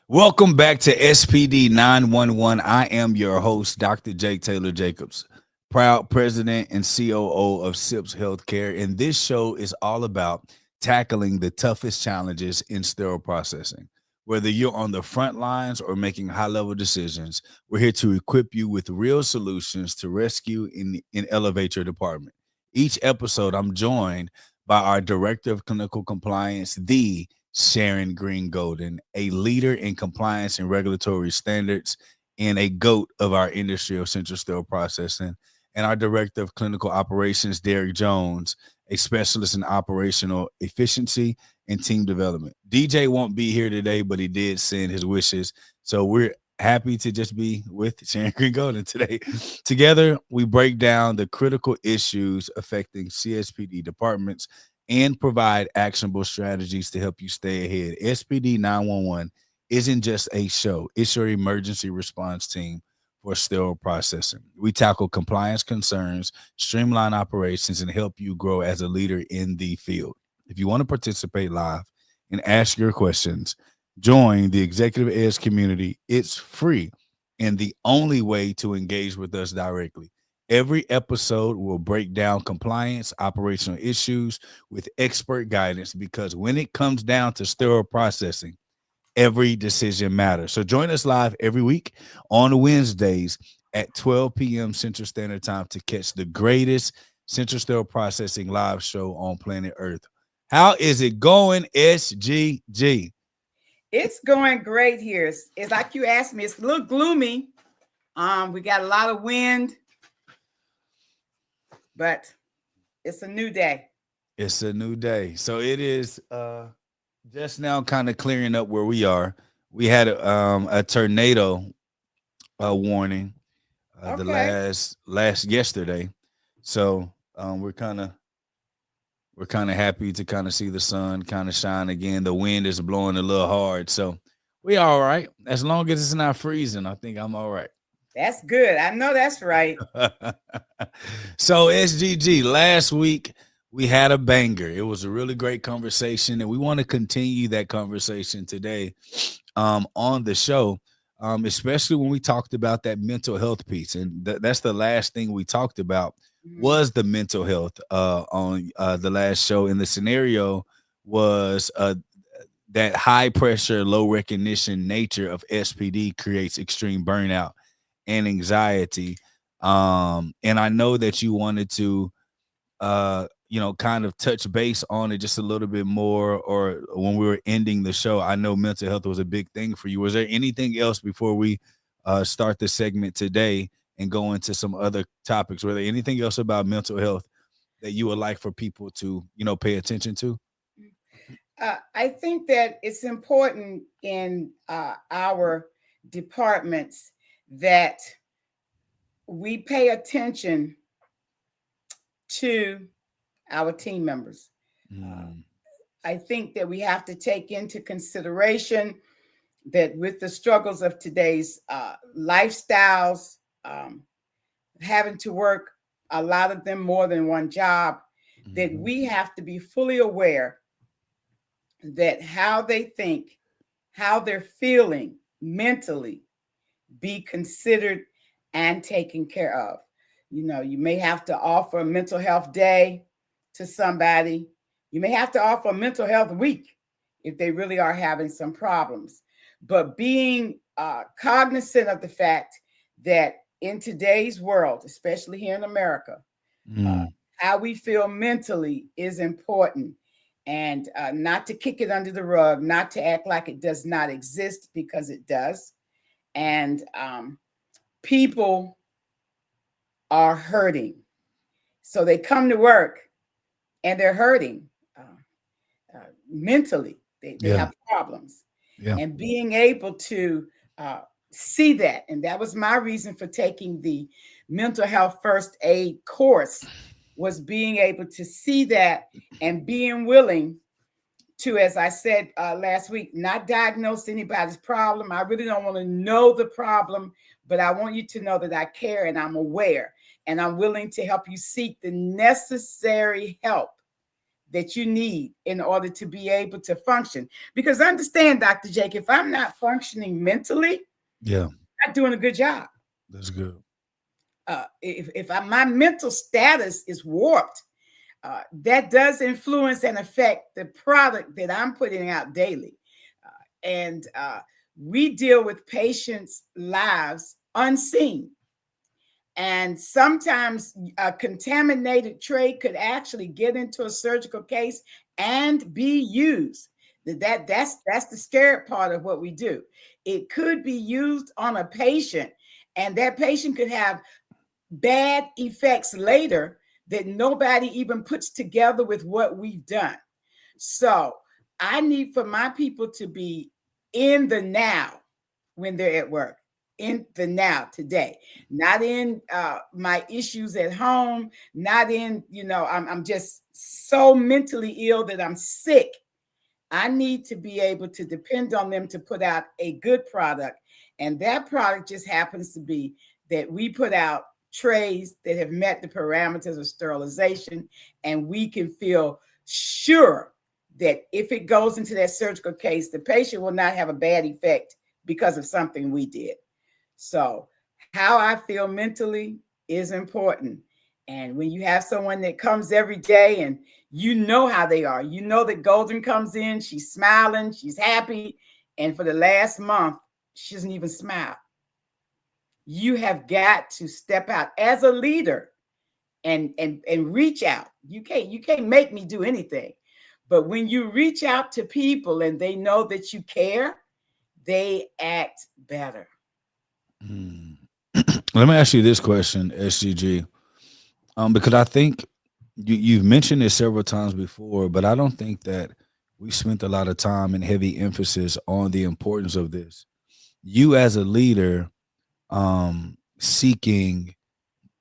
Welcome back to SPD 911. I am your host, Dr. Jake Taylor Jacobs, proud president and COO of SIPS Healthcare. And this show is all about tackling the toughest challenges in sterile processing. Whether you're on the front lines or making high level decisions, we're here to equip you with real solutions to rescue and elevate your department. Each episode, I'm joined by our director of clinical compliance, the Sharon Greene-Golden, a leader in compliance and regulatory standards and a GOAT of our industry of central sterile processing, and our director of clinical operations, Derek Jones, a specialist in operational efficiency and team development. DJ won't be here today, but he did send his wishes. So we're happy to just be with Sharon Greene-Golden today. Together, we break down the critical issues affecting CSPD departments and provide actionable strategies to help you stay ahead. SPD 911 isn't just a show, it's your emergency response team for sterile processing. We tackle compliance concerns, streamline operations, and help you grow as a leader in the field. If you want to participate live and ask your questions, join the Executive Edge community. It's free and the only way to engage with us directly. Every episode will break down compliance, operational issues with expert guidance because when it comes down to sterile processing, every decision matters. So join us live every week on Wednesdays at 12 p.m. Central Standard Time to catch the greatest Central Sterile Processing live show on planet Earth. How is it going, SGG? It's going great here. It's like you asked me. It's a little gloomy. We got a lot of wind, but it's a new day. It's a new day. So it is just now kind of clearing up where we are. We had a tornado warning the Okay. last yesterday. So we're kind of happy to kind of see the sun kind of shine again. The wind is blowing a little hard. So we all right. As long as it's not freezing, I think I'm all right. That's good. I know that's right. So SGG, last week we had a banger. It was a really great conversation, and we want to continue that conversation today on the show, especially when we talked about that mental health piece, and that's the last thing we talked about Mhm. was the mental health on the last show, and the scenario was that high pressure, low recognition nature of SPD creates extreme burnout and anxiety. And I know that you wanted to kind of touch base on it just a little bit more, or when we were ending the show, I know mental health was a big thing for you. Was there anything else before we start the segment today and go into some other topics? Were there anything else about mental health that you would like for people to, pay attention to? I think that it's important in our departments that we pay attention to our team members. Uh, Mm, I think that we have to take into consideration that with the struggles of today's lifestyles, um, having to work a lot of them more than one job, that mhm. we have to be fully aware that how they think, how they're feeling mentally, be considered and taken care of. You may have to offer a mental health day to somebody. You may have to offer a mental health week if they really are having some problems. But being cognizant of the fact that in today's world, especially here in America, uh, Mm, how we feel mentally is important. And not to kick it under the rug, not to act like it does not exist because it does. And people are hurting. So they come to work and they're hurting mentally. They yeah, have problems. yeah. And being able to uh, see that, and that was my reason for taking the mental health first aid course, was being able to see that and being willing to, as I said last week, not diagnose anybody's problem. I really don't want to know the problem, but I want you to know that I care and I'm aware and I'm willing to help you seek the necessary help that you need in order to be able to function. Because understand, Dr. Jake, if I'm not functioning mentally, Yeah, I'm not doing a good job. that's good. My mental status is warped, that does influence and affect the product that I'm putting out daily. And we deal with patients' lives unseen. And sometimes a contaminated tray could actually get into a surgical case and be used. That's the scary part of what we do. It could be used on a patient, and that patient could have bad effects later that nobody even puts together with what we've done. So I need for my people to be in the now when they're at work, in the now today, not in my issues at home, not in, I'm just so mentally ill that I'm sick. I need to be able to depend on them to put out a good product. And that product just happens to be that we put out trays that have met the parameters of sterilization, and we can feel sure that if it goes into that surgical case, the patient will not have a bad effect because of something we did. So how I feel mentally is important. And when you have someone that comes every day and you know how they are, you know that Golden comes in, she's smiling, she's happy. And for the last month, she doesn't even smile. You have got to step out as a leader and reach out. You can't make me do anything. But when you reach out to people and they know that you care, they act better. Mm. Let me ask you this question, SGG, because I think you've mentioned this several times before, but I don't think that we spent a lot of time and heavy emphasis on the importance of this. You as a leader, seeking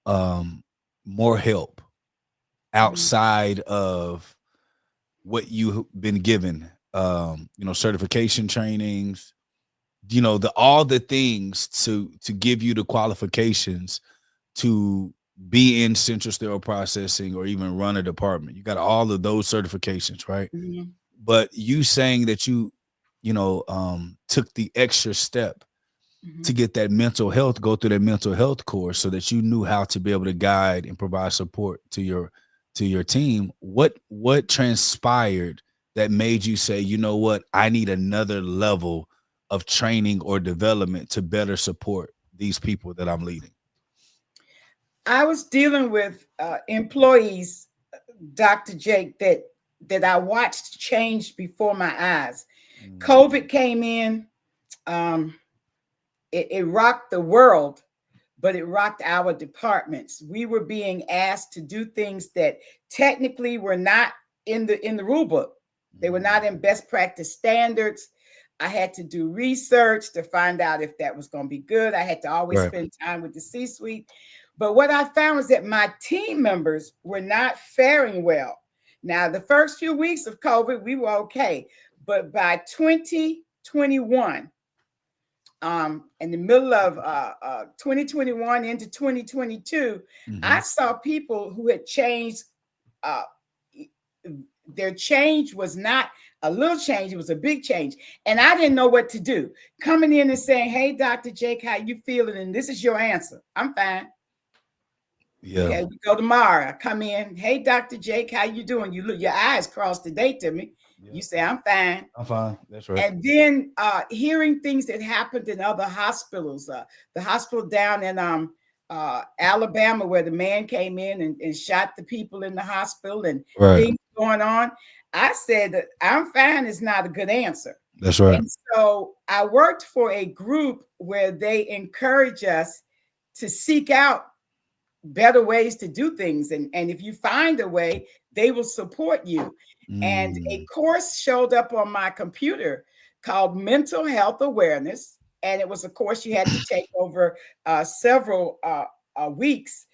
more help Mhm. outside of what you've been given, certification trainings, the all the things to give you the qualifications to be in central sterile processing or even run a department. You got all of those certifications, right? Mhm. But you saying that took the extra step to Mhm. get that mental health, go through that mental health course so that you knew how to be able to guide and provide support to your team. What transpired that made you say, you know what, I need another level of training or development to better support these people that I'm leading? I was dealing with employees, Dr. Jake, that I watched change before my eyes. Mm. COVID came in, um, it rocked the world, but it rocked our departments. We were being asked to do things that technically were not in the rule book. They were not in best practice standards. I had to do research to find out if that was going to be good. I had to always Right. spend time with the C-suite. But what I found was that my team members were not faring well. Now, the first few weeks of COVID, we were okay. But by 2021, in the middle of 2021 into 2022, I Hmm. saw people who had changed. Uh, their change was not a little change; it was a big change, and I didn't know what to do. Coming in and saying, "Hey, Dr. Jake, how you feeling?" And this is your answer. I'm fine. Yeah. Okay, we go tomorrow. I come in. Hey, Dr. Jake, how you doing? You look, your eyes cross the day to me. Yeah. You say, "I'm fine." I'm fine. That's right. And then hearing things that happened in other hospitals, the hospital down in Alabama where the man came in and shot the people in the hospital and Right. things going on. I said that I'm fine is not a good answer. That's right. And so I worked for a group where they encourage us to seek out better ways to do things. And if you find a way, they will support you. And a Mm. course showed up on my computer called Mental Health Awareness. And it was a course you had to take over several weeks,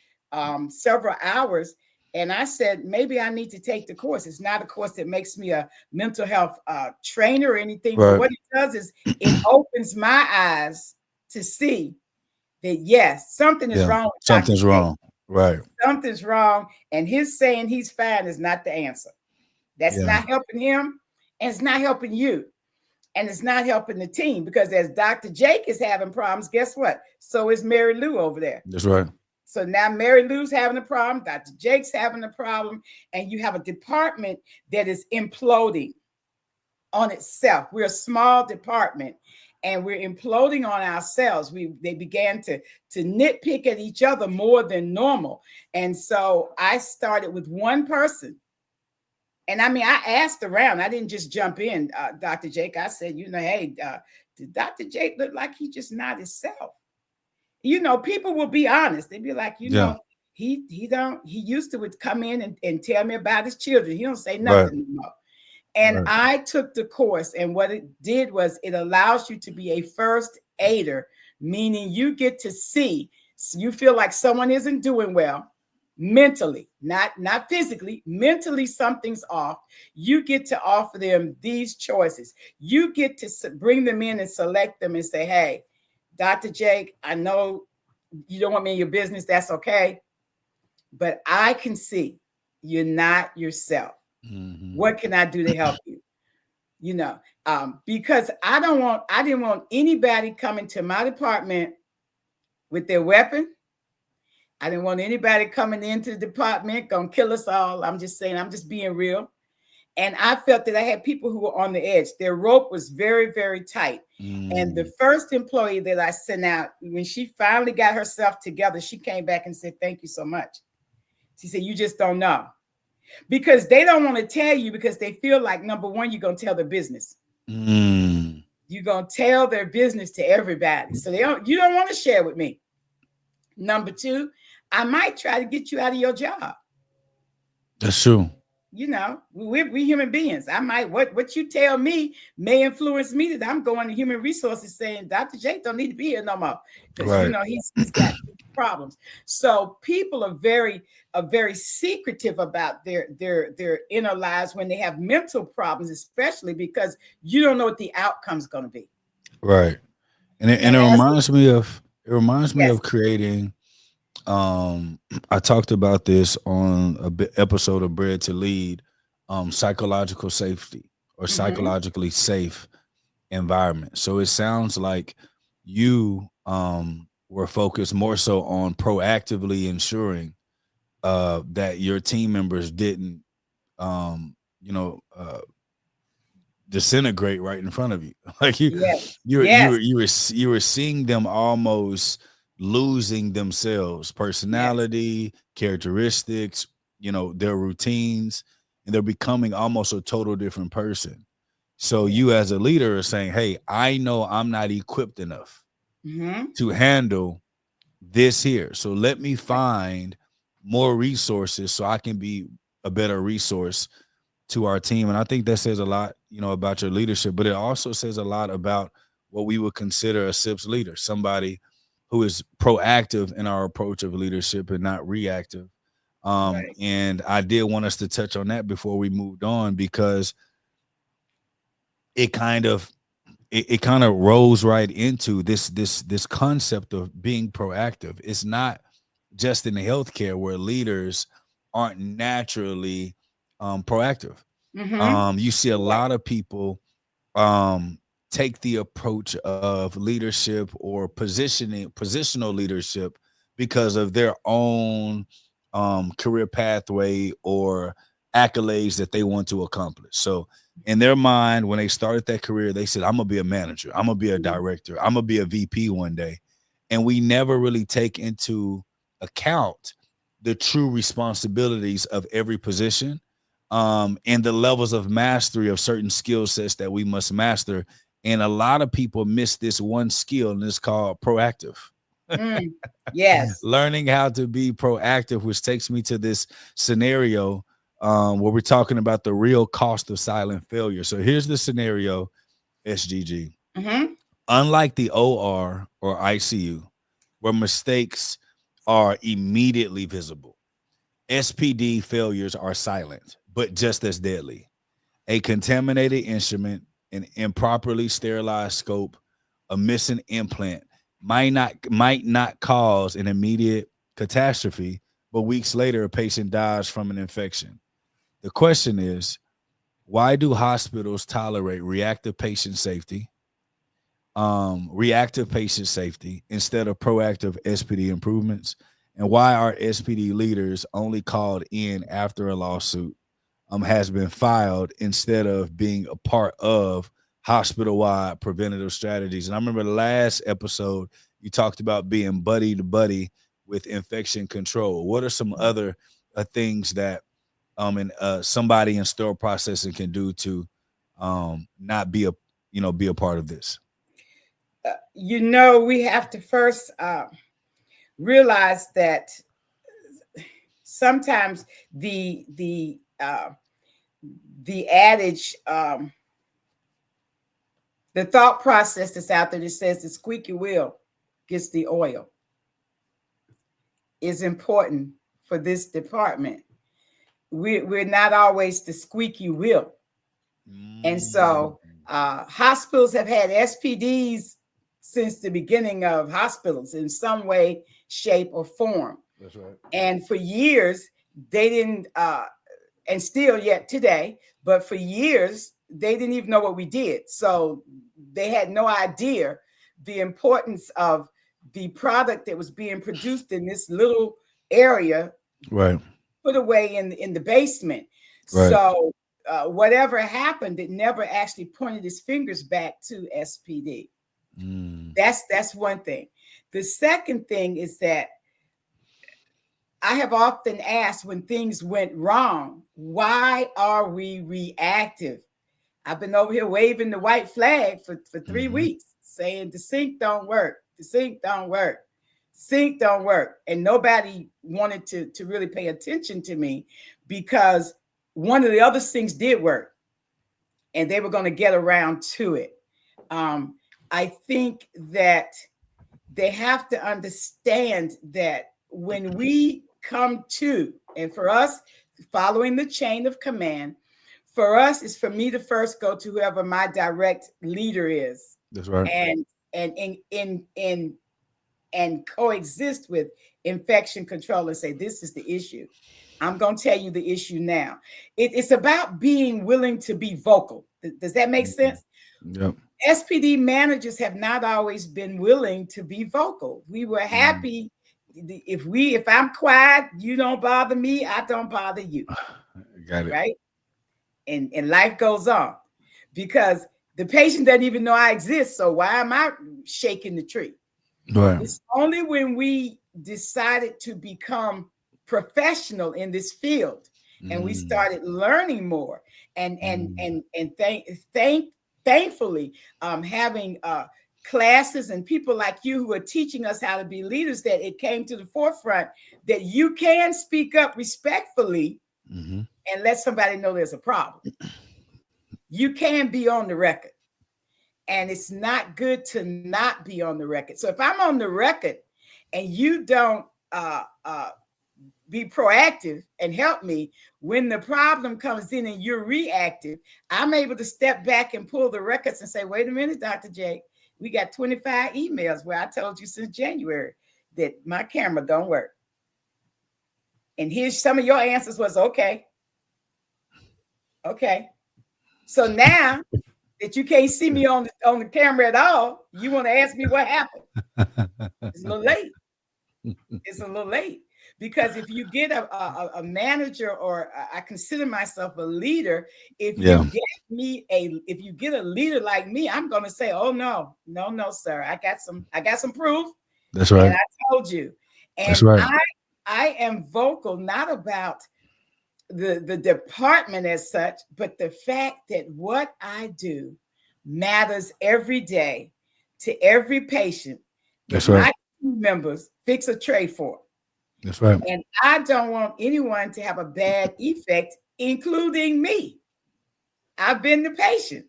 several hours. And I said, maybe I need to take the course. It's not a course that makes me a mental health trainer or anything, but Right. what it does is it opens my eyes to see that, yes, something is Yeah. wrong with Dr. Something's Jake. wrong. Right. Something's wrong. And his saying he's fine is not the answer. That's Yeah, not helping him, and it's not helping you, and it's not helping the team, because as Dr. Jake is having problems, guess what? So is Mary Lou over there. that's right. So now Mary Lou's having a problem, Dr. Jake's having a problem, and you have a department that is imploding on itself. We're a small department and we're imploding on ourselves. They began to nitpick at each other more than normal. And so I started with one person. And I mean, I asked around. I didn't just jump in, Dr. Jake. I said, hey, did Dr. Jake look like he just not himself? People will be honest. They'd be like, Yeah, he used to would come in and tell me about his children. He don't say right, nothing anymore. And right. I took the course, and what it did was it allows you to be a first aider, meaning you get to see, so you feel like someone isn't doing well mentally, not physically, mentally something's off. You get to offer them these choices. You get to bring them in and select them and say, hey, Dr. Jake, I know you don't want me in your business. That's okay. But I can see you're not yourself. Mm-hmm. What can I do to help you? Because I didn't want anybody coming to my department with their weapon. I didn't want anybody coming into the department gonna kill us all. I'm just saying, I'm just being real. And I felt that I had people who were on the edge. Their rope was very, very tight. And the first employee that I sent out, when she finally got herself together, she came back and said, thank you so much. She said, you just don't know. Because they don't want to tell you, because they feel like, number one, you're going to tell their business. Mm. You're going to tell their business to everybody. So you don't want to share with me. Number two, I might try to get you out of your job. That's true. We human beings. I might, what you tell me may influence me, that I'm going to human resources saying Dr. J don't need to be here no more, because Right. he's got problems. So people are very secretive about their inner lives when they have mental problems, especially because you don't know what the outcome's going to be. Right. And it And as reminds me of yes, creating. I talked about this on episode of Bread to Lead, psychological safety or mm-hmm, psychologically safe environment. So it sounds like you were focused more so on proactively ensuring that your team members didn't um, you know uh, disintegrate right in front of you. Like yes, you yes, were you were seeing them almost losing themselves, yes, personality, characteristics, their routines, and they're becoming almost a total different person. So yes, you as a leader are saying, "Hey, I know I'm not equipped enough mm-hmm, to handle this here. So let me right, find more resources so I can be a better resource to our team." And I think that says a lot, about your leadership, but it also says a lot about what we would consider a SIPS leader, somebody who is proactive in our approach of leadership and not reactive. right, And I did want us to touch on that before we moved on, because it kind of it kind of rolls right into this concept of being proactive. It's not just in the healthcare where leaders aren't naturally proactive. mm-hmm, You see a right, lot of people um, take the approach of leadership or positional leadership because of their own career pathway or accolades that they want to accomplish. So in their mind, when they started that career, they said, I'm gonna be a manager, I'm gonna be a mm-hmm, director, I'm gonna be a VP one day. And we never really take into account the true responsibilities of every position, and the levels of mastery of certain skill sets that we must master. And a lot of people miss this one skill, and it's called proactive. mm, yes, Learning how to be proactive, which takes me to this scenario where we're talking about the real cost of silent failure. So here's the scenario, SGG. mm-hmm, Unlike the OR or ICU, where mistakes are immediately visible, SPD failures are silent, but just as deadly. A contaminated instrument, an improperly sterilized scope, a missing implant might not cause an immediate catastrophe, but weeks later a patient dies from an infection. The question is, Why do hospitals tolerate reactive patient safety instead of proactive SPD improvements? And why are SPD leaders only called in after a lawsuit has been filed instead of being a part of hospital-wide preventative strategies? And I remember the last episode you talked about being buddy to buddy with infection control. What are some other things that and somebody in sterile processing can do to not be a part of this? We have to first realize that sometimes the adage, the thought process that's out there that says the squeaky wheel gets the oil is important for this department. We're not always the squeaky wheel. And so hospitals have had SPDs since the beginning of hospitals in some way, shape, or form. That's right. And for years, they didn't, and still yet today, but for years, they didn't even know what we did. So they had no idea the importance of the product that was being produced in this little area, right, put away in the basement. Right. So whatever happened, it never actually pointed its fingers back to SPD. That's one thing. The second thing is that I have often asked when things went wrong, why are we reactive? I've been over here waving the white flag for 3 weeks, saying the sink don't work, the sink don't work, sink don't work. And nobody wanted to really pay attention to me because one of the other sinks did work and they were going to get around to it. I think that they have to understand that when we come to, and for us, following the chain of command, for us is for me to first go to whoever my direct leader is. That's right. And coexist with infection control and say, this is the issue. I'm going to tell you the issue now. It's about being willing to be vocal. Does that make sense? Yep. SPD managers have not always been willing to be vocal. We were happy if I'm quiet, you don't bother me, I don't bother you. Got it. Right? And life goes on because the patient doesn't even know I exist. So why am I shaking the tree? Right. It's only when we decided to become professional in this field and we started learning more and thankfully having classes and people like you who are teaching us how to be leaders, that it came to the forefront that you can speak up respectfully and let somebody know there's a problem. You can be on the record, and it's not good to not be on the record. So if I'm on the record and you don't be proactive and help me when the problem comes in and you're reactive, I'm able to step back and pull the records and say, wait a minute, Dr. Jake, we got 25 emails where I told you since January that my camera don't work. And here's some of your answers was, okay. So now that you can't see me on the camera at all, you want to ask me what happened. It's a little late. It's a little late. Because if you get a manager, or I consider myself a leader, if you get a leader like me, I'm going to say, oh no, sir, I got some proof. That's right. And I told you. And that's right. I am vocal, not about the department as such, but the fact that what I do matters every day to every patient. That's right. My team members fix a tray for. That's right. And I don't want anyone to have a bad effect, including me. I've been the patient.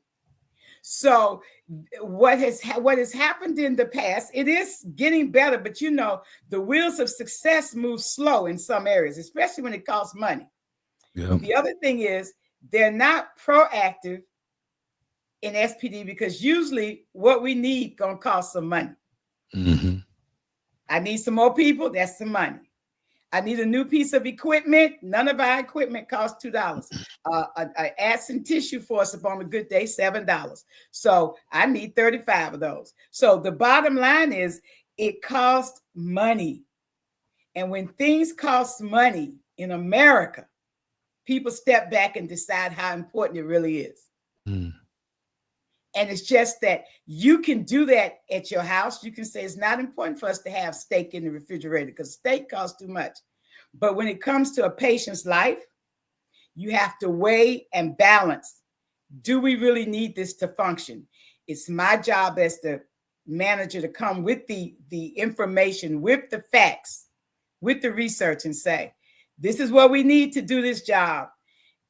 So what has happened in the past, it is getting better, but the wheels of success move slow in some areas, especially when it costs money. Yeah. The other thing is they're not proactive in SPD because usually what we need gonna cost some money. I need some more people, that's some money. I need a new piece of equipment. None of our equipment costs $2. Add some tissue for us upon a good day, $7. So I need 35 of those. So the bottom line is it costs money. And when things cost money in America, people step back and decide how important it really is. Mm. And it's just that you can do that at your house. You can say it's not important for us to have steak in the refrigerator because steak costs too much. But when it comes to a patient's life, you have to weigh and balance. Do we really need this to function? It's my job as the manager to come with the information, with the facts, with the research and say, this is what we need to do this job.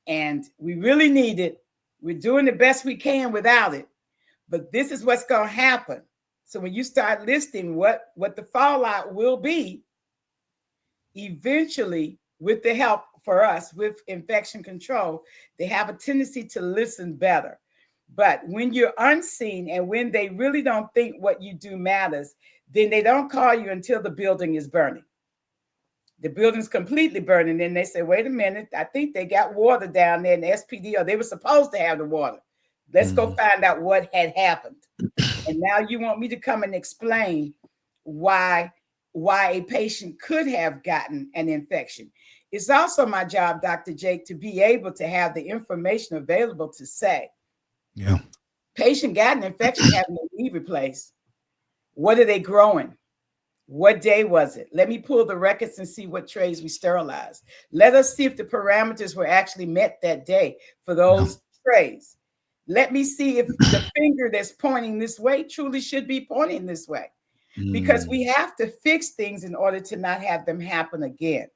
And we really need it. We're doing the best we can without it. But this is what's going to happen. So when you start listing what the fallout will be, eventually, with the help for us with infection control, they have a tendency to listen better. But when you're unseen and when they really don't think what you do matters, then they don't call you until the building is burning. The building's completely burning. Then they say, wait a minute, I think they got water down there in the SPD, or they were supposed to have the water. Let's go find out what had happened. And now you want me to come and explain why a patient could have gotten an infection. It's also my job, Dr. Jake, to be able to have the information available to say, yeah, patient got an infection, having a knee replaced. What are they growing? What day was it? Let me pull the records and see what trays we sterilized. Let us see if the parameters were actually met that day for those trays. Let me see if the finger that's pointing this way truly should be pointing this way. Because we have to fix things in order to not have them happen again.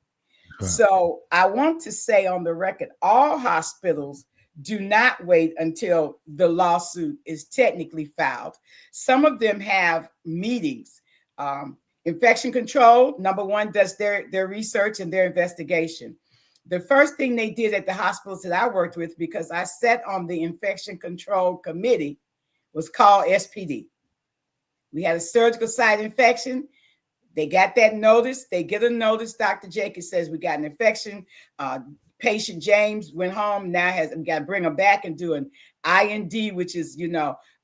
Right. So I want to say on the record, all hospitals do not wait until the lawsuit is technically filed. Some of them have meetings. Infection control, number one, does their research and their investigation. The first thing they did at the hospitals that I worked with, because I sat on the infection control committee, was called SPD. We had a surgical site infection. They got that notice. They get a notice. Dr. Jenkins says we got an infection. Patient James went home. Now we got to bring them back and do an IND, which is,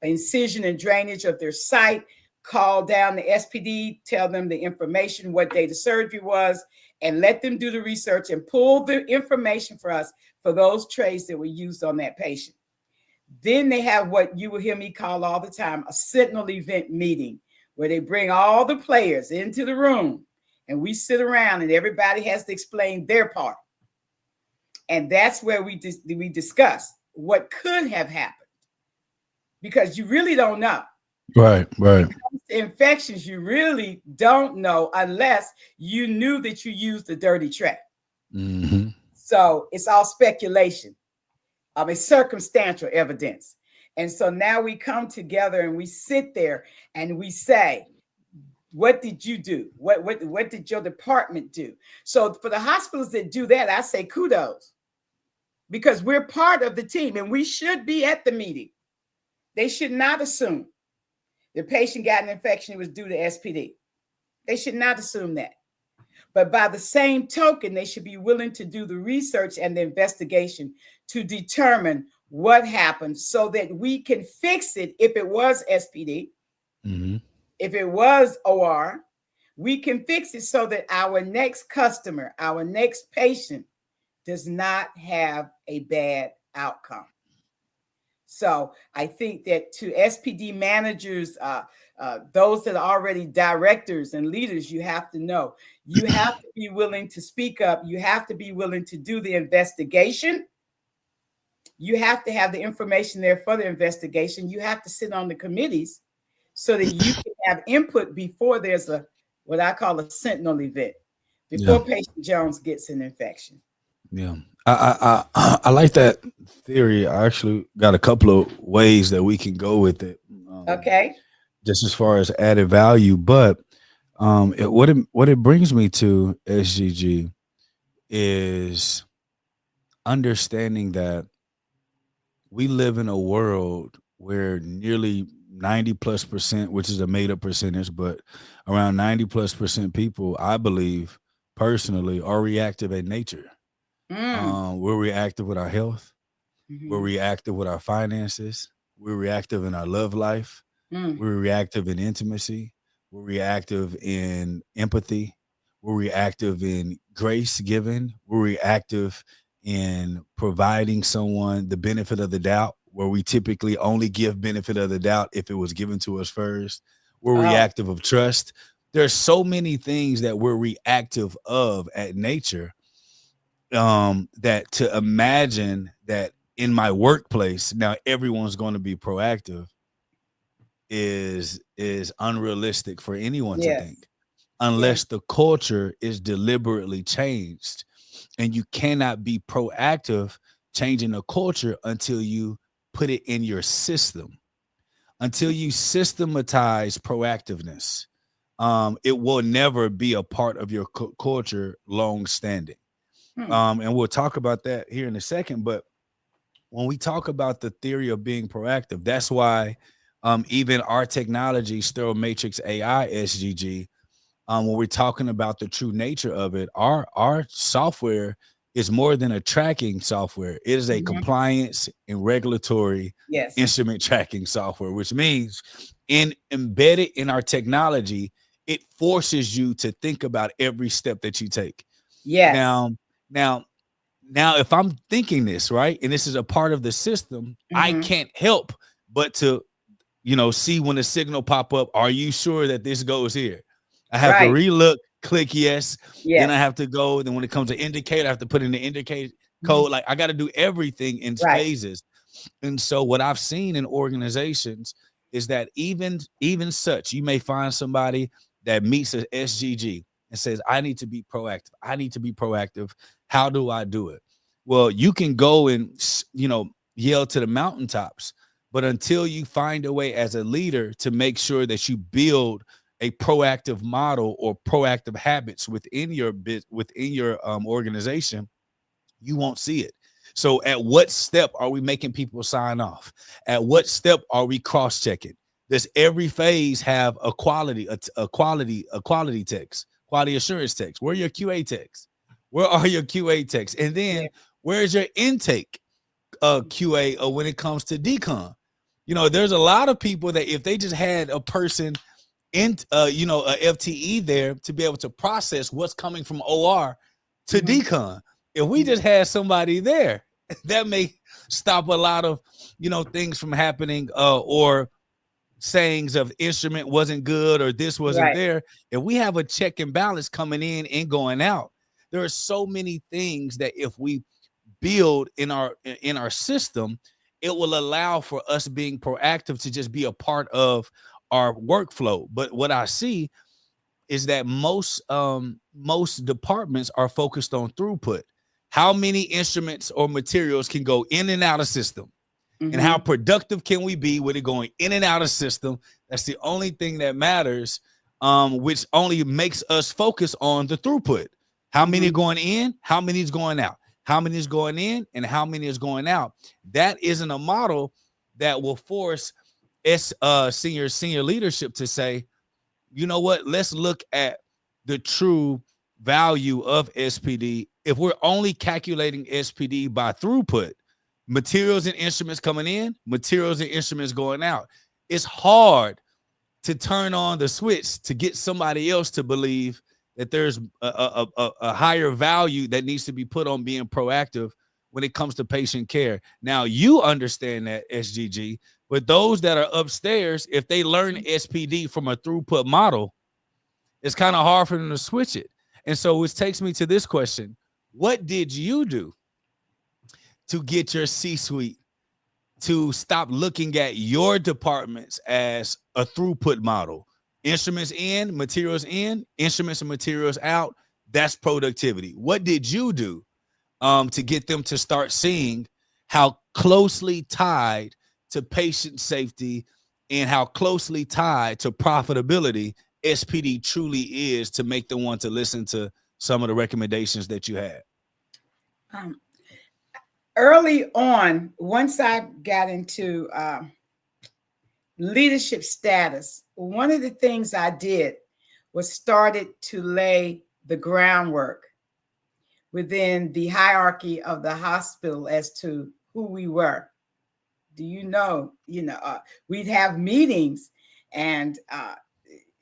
incision and drainage of their site. Call down the SPD, tell them the information, what day the surgery was, and let them do the research and pull the information for us for those trays that were used on that patient. Then they have what you will hear me call all the time, a sentinel event meeting, where they bring all the players into the room and we sit around and everybody has to explain their part. And that's where we discuss what could have happened, because you really don't know. Right. When it comes to infections, you really don't know unless you knew that you used a dirty tray. Mm-hmm. So it's all speculation. It's circumstantial evidence. And so now we come together and we sit there and we say, what did you do? What did your department do? So for the hospitals that do that, I say kudos, because we're part of the team and we should be at the meeting. They should not assume the patient got an infection, it was due to SPD. They should not assume that. But by the same token, they should be willing to do the research and the investigation to determine what happened so that we can fix it. If it was SPD, if it was OR, we can fix it so that our next customer, our next patient does not have a bad outcome. So I think that to SPD managers, those that are already directors and leaders, you have to know, you have to be willing to speak up. You have to be willing to do the investigation. You have to have the information there for the investigation. You have to sit on the committees so that you can have input before there's what I call a sentinel event, before patient Jones gets an infection. Yeah. I like that theory. I actually got a couple of ways that we can go with it. Okay. Just as far as added value, but what it brings me to, SGG, is understanding that we live in a world where nearly 90+%, which is a made up percentage, but around 90+% people, I believe, personally are reactive in nature. Mm. We're reactive with our health. We're Hmm. reactive with our finances. We're reactive in our love life. Mm. We're reactive in intimacy. We're reactive in empathy. We're reactive in grace given. We're reactive in providing someone the benefit of the doubt, where we typically only give benefit of the doubt if it was given to us first. We're Oh, reactive of trust. There's so many things that we're reactive of at nature, that to imagine that in my workplace now everyone's going to be proactive is unrealistic for anyone to yes. think, Yes. unless the culture is deliberately changed. And you cannot be proactive changing a culture until you put it in your system, until you systematize proactiveness. It will never be a part of your culture long standing. Hmm. And we'll talk about that here in a second. But when we talk about the theory of being proactive, that's why even our technology, Sterile Matrix AI SGG, when we're talking about the true nature of it, our software is more than a tracking software. It is a Hmm. compliance and regulatory Yes. instrument tracking software, which means in embedded in our technology, it forces you to think about every step that you take. Yes. Now, now now, if I'm thinking this, right, and this is a part of the system, I Hmm. can't help but to, see when the signal pop up, are you sure that this goes here? I have to Right. relook, click yes. Then I Yes. have to go. Then when it comes to indicator, I have to put in the indicate Mhm. code. Like I got to do everything in Right. phases. And so what I've seen in organizations is that even such, you may find somebody that meets a SGG and says, I need to be proactive. I need to be proactive. How do I do it? Well, you can go and yell to the mountaintops, but until you find a way as a leader to make sure that you build a proactive model or proactive habits within your organization, you won't see it. So at what step are we making people sign off? At what step are we cross-checking? Does every phase have a quality text, quality assurance text? Where are your QA texts? Where are your QA texts? And Yeah. then where's your intake QA when it comes to decon? There's a lot of people that if they just had a person in a FTE there to be able to process what's coming from OR to Hmm. decon. If we Hmm. just had somebody there, that may stop a lot of things from happening, or sayings of instrument wasn't good or this wasn't Right. there. If we have a check and balance coming in and going out, there are so many things that if we build in our system, it will allow for us being proactive to just be a part of our workflow. But what I see is that most departments are focused on throughput. How many instruments or materials can go in and out of system? And how Hmm. productive can we be with it going in and out of system? That's the only thing that matters, which only makes us focus on the throughput. How many are Hmm. going in? How many is going out? How many is going in? And how many is going out? That isn't a model that will force senior leadership to say, you know what? Let's look at the true value of SPD. If we're only calculating SPD by throughput, materials and instruments coming in, materials and instruments going out, it's hard to turn on the switch to get somebody else to believe that there's a higher value that needs to be put on being proactive when it comes to patient care. Now, you understand that, SGG, but those that are upstairs, if they learn SPD from a throughput model, it's kind of hard for them to switch it. And so, which takes me to this question: what did you do to get your C-suite to stop looking at your departments as a throughput model? Instruments in, instruments and materials out. That's productivity. What did you do to get them to start seeing how closely tied to patient safety and how closely tied to profitability SPD truly is, to make them want to listen to some of the recommendations that you had? Um, Early on, once I got into leadership status, one of the things I did was started to lay the groundwork within the hierarchy of the hospital as to who we were. Do you know, we'd have meetings, and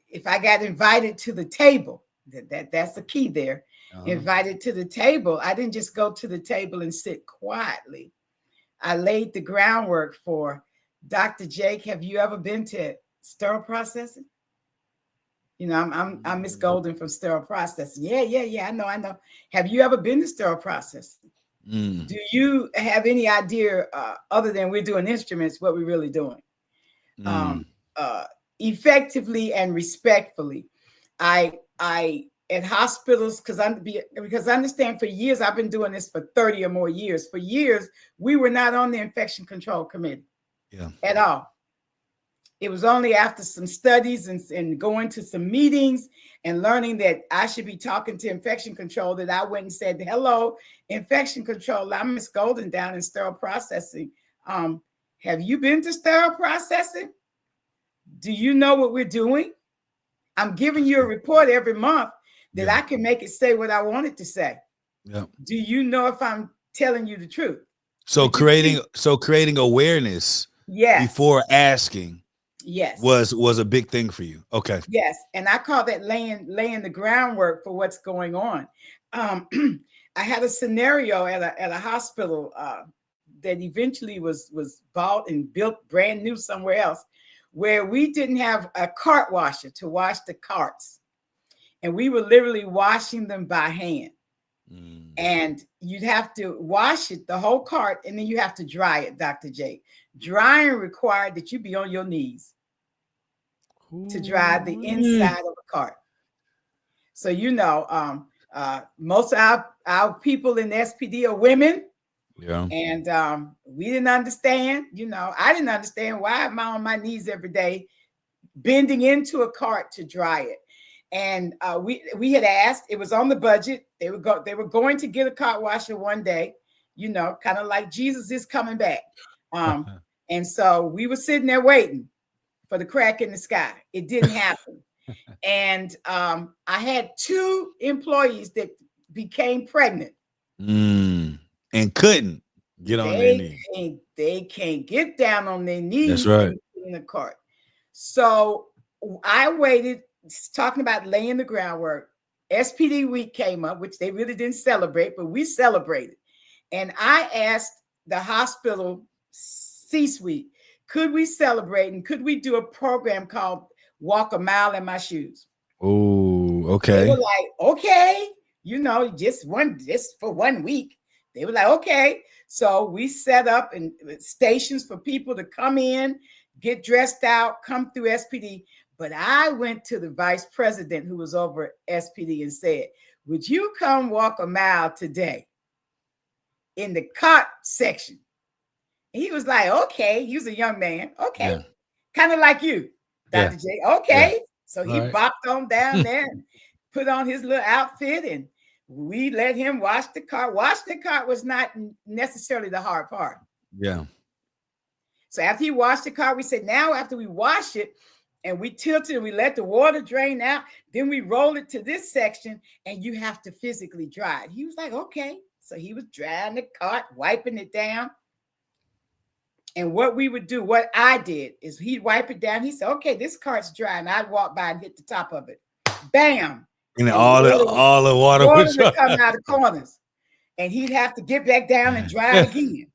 if I got invited to the table, that's the key there. Invited to the table, I didn't just go to the table and sit quietly. I laid the groundwork for Dr. Jake. Have you ever been to sterile processing? I'm Miss Golden from sterile processing. Yeah. I know. Have you ever been to sterile processing? Do you have any idea, other than we're doing instruments, what we're really doing? Effectively and respectfully, I at hospitals, because I understand for years, I've been doing this for 30 or more years. For years, we were not on the infection control committee at all. It was only after some studies and going to some meetings and learning that I should be talking to infection control that I went and said, hello, infection control, I'm Miss Golden down in sterile processing. Have you been to sterile processing? Do you know what we're doing? I'm giving you a report every month that I can make it say what I want it to say. Yeah. Do you know if I'm telling you the truth? So creating awareness before asking was a big thing for you. Okay. Yes. And I call that laying the groundwork for what's going on. I had a scenario at a hospital that eventually was bought and built brand new somewhere else, where we didn't have a cart washer to wash the carts. And we were literally washing them by hand. And you'd have to wash it, the whole cart, and then you have to dry it, Dr. Jake. Drying required that you be on your knees to dry the inside of a cart. So, most of our people in SPD are women. Yeah. And we didn't understand, I didn't understand why am I on my knees every day, bending into a cart to dry it. And we had asked, it was on the budget. They were going to get a cart washer one day, kind of like Jesus is coming back. And so we were sitting there waiting for the crack in the sky. It didn't happen. And I had 2 employees that became pregnant. And couldn't get on their knees. They can't get down on their knees. That's right. In the cart. So I waited, talking about laying the groundwork. SPD week came up, which they really didn't celebrate, but we celebrated. And I asked the hospital C-suite, could we celebrate and could we do a program called Walk a Mile in My Shoes? Oh, okay. They were like, okay, just for 1 week. They were like, okay. So we set up stations for people to come in, get dressed out, come through SPD. But I went to the vice president who was over SPD and said, would you come walk a mile today in the cart section? And he was like, okay. He was a young man. Okay. Yeah. Kind of like you, Dr. J. Okay. Yeah. So he bopped on down there and put on his little outfit, and we let him wash the cart. Wash the cart was not necessarily the hard part. Yeah. So after he washed the cart, we said, now after we wash it and we tilt it and we let the water drain out, then we roll it to this section and you have to physically dry it. He was like, okay. So he was drying the cart, wiping it down. And what we would do, what I did, is he'd wipe it down. He said, okay, this cart's dry. And I'd walk by and hit the top of it. Bam. And all the water would come out of corners. And he'd have to get back down and dry it again.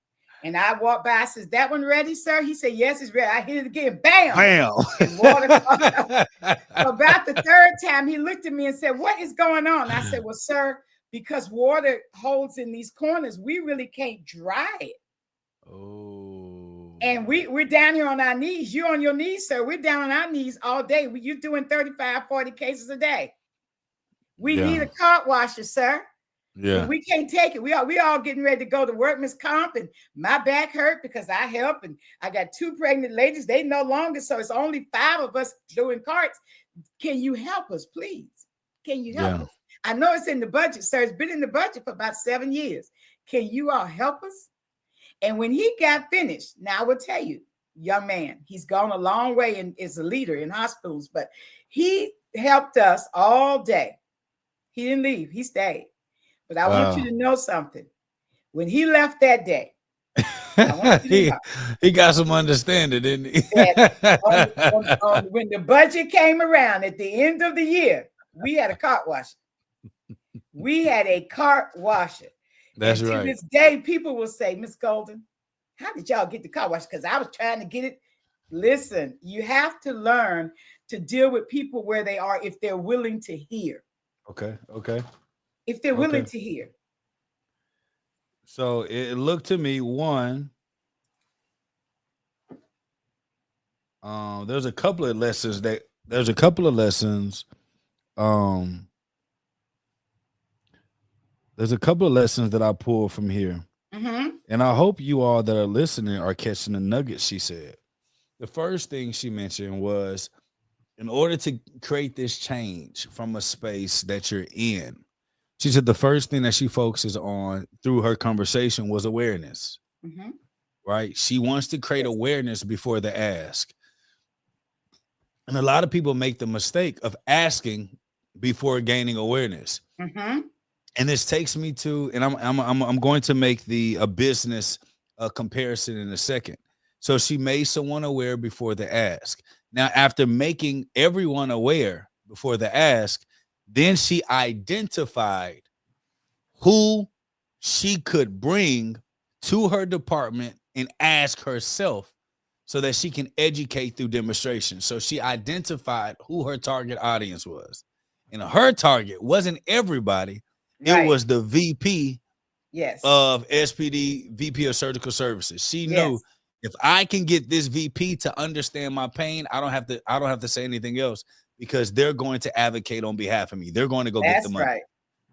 And I walked by, I said, that one ready, sir? He said, yes, it's ready. I hit it again. Bam. Bam. And water so about the 3rd time, he looked at me and said, what is going on? I said, well, sir, because water holds in these corners, we really can't dry it. Oh. And we're down here on our knees. You're on your knees, sir. We're down on our knees all day. You're doing 35, 40 cases a day. We need a cart washer, sir. Yeah. We can't take it. We all getting ready to go to workman's comp, and my back hurt because I help, and I got 2 pregnant ladies. They no longer, so it's only 5 of us doing carts. Can you help us, please? Can you help us? I know it's in the budget, sir. It's been in the budget for about 7 years. Can you all help us? And when he got finished, now I will tell you, young man, he's gone a long way and is a leader in hospitals, but he helped us all day. He didn't leave. He stayed. But I want you Wow. to know something. When he left that day, I want you to he know he got some understanding, didn't he? that when the budget came around at the end of the year, we had a cart washer. We had a cart washer. That's And to right. this day, people will say, Miss Golden, how did y'all get the cart washer? Because I was trying to get it. Listen, you have to learn to deal with people where they are if they're willing to hear. Okay. Okay. If they're willing Okay. to hear. So it looked to me one. There's a couple of lessons that there's a couple of lessons. Um, there's a couple of lessons that I pulled from here, Mm-hmm. and I hope you all that are listening are catching the nuggets. She said the first thing she mentioned was in order to create this change from a space that you're in. She said the first thing that she focuses on through her conversation was awareness. Mm-hmm. Right? She wants to create Yes. awareness before the ask. And a lot of people make the mistake of asking before gaining awareness. Mm-hmm. And this takes me to, and I'm going to make the a business comparison in a second. So she made someone aware before the ask. Now, after making everyone aware before the ask, then she identified who she could bring to her department and ask herself so that she can educate through demonstration. So she identified who her target audience was. And her target wasn't everybody, it Right. was the VP Yes. of SPD, VP of Surgical Services. She knew Yes. if I can get this VP to understand my pain, I don't have to say anything else because they're going to advocate on behalf of me. They're going to go get the That's money, right.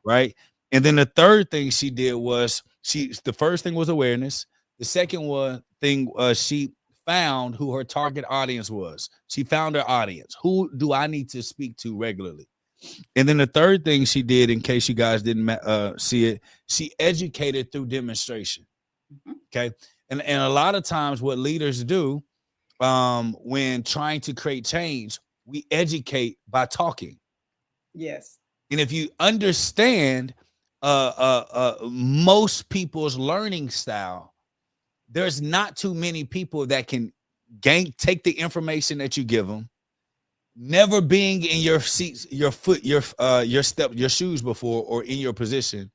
right? And then the third thing she did was the first thing was awareness. The second thing she found who her target audience was. She found her audience. Who do I need to speak to regularly? And then the third thing she did, in case you guys didn't see it, she educated through demonstration. Mm-hmm. Okay, and a lot of times what leaders do when trying to create change, we educate by talking. Yes. And if you understand most people's learning style, there's not too many people that can take the information that you give them, never being in your seats, your foot, your shoes before, or in your position,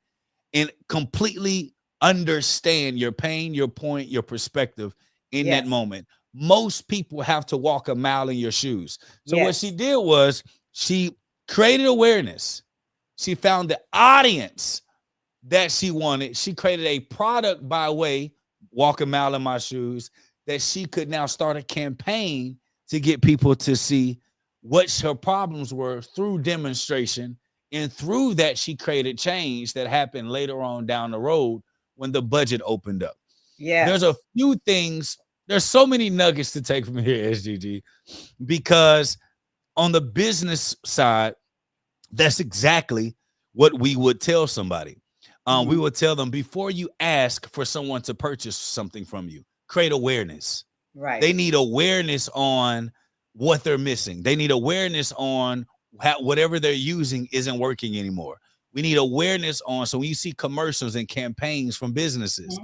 and completely understand your pain, your point, your perspective in that Yes. moment. Most people have to walk a mile in your shoes. So what she Yes. did was she created awareness. She found the audience that she wanted. She created a product by way, walk a mile in my shoes, that she could now start a campaign to get people to see what her problems were through demonstration. And through that, she created change that happened later on down the road when the budget opened up. There's a Yes. few things, there's so many nuggets to take from here, SGG, because on the business side, that's exactly what we would tell somebody. We Mm-hmm. would tell them before you ask for someone to purchase something from you, create awareness. Right. They need awareness on what they're missing. They need awareness on whatever they're using isn't working anymore. We need awareness on, so when you see commercials and campaigns from businesses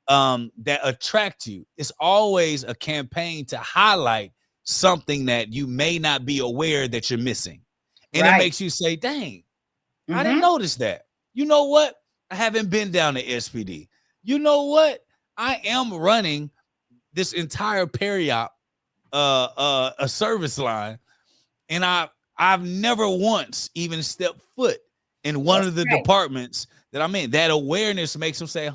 Mm-hmm. that attract you, it's always a campaign to highlight something that you may not be aware that you're missing. And it Right. makes you say, dang, I didn't Mm-hmm. notice that. You know what? I haven't been down to SPD. You know what? I am running this entire periop a service line, and I've never once even stepped foot in one That's of the right. departments that I'm in. That awareness makes them say,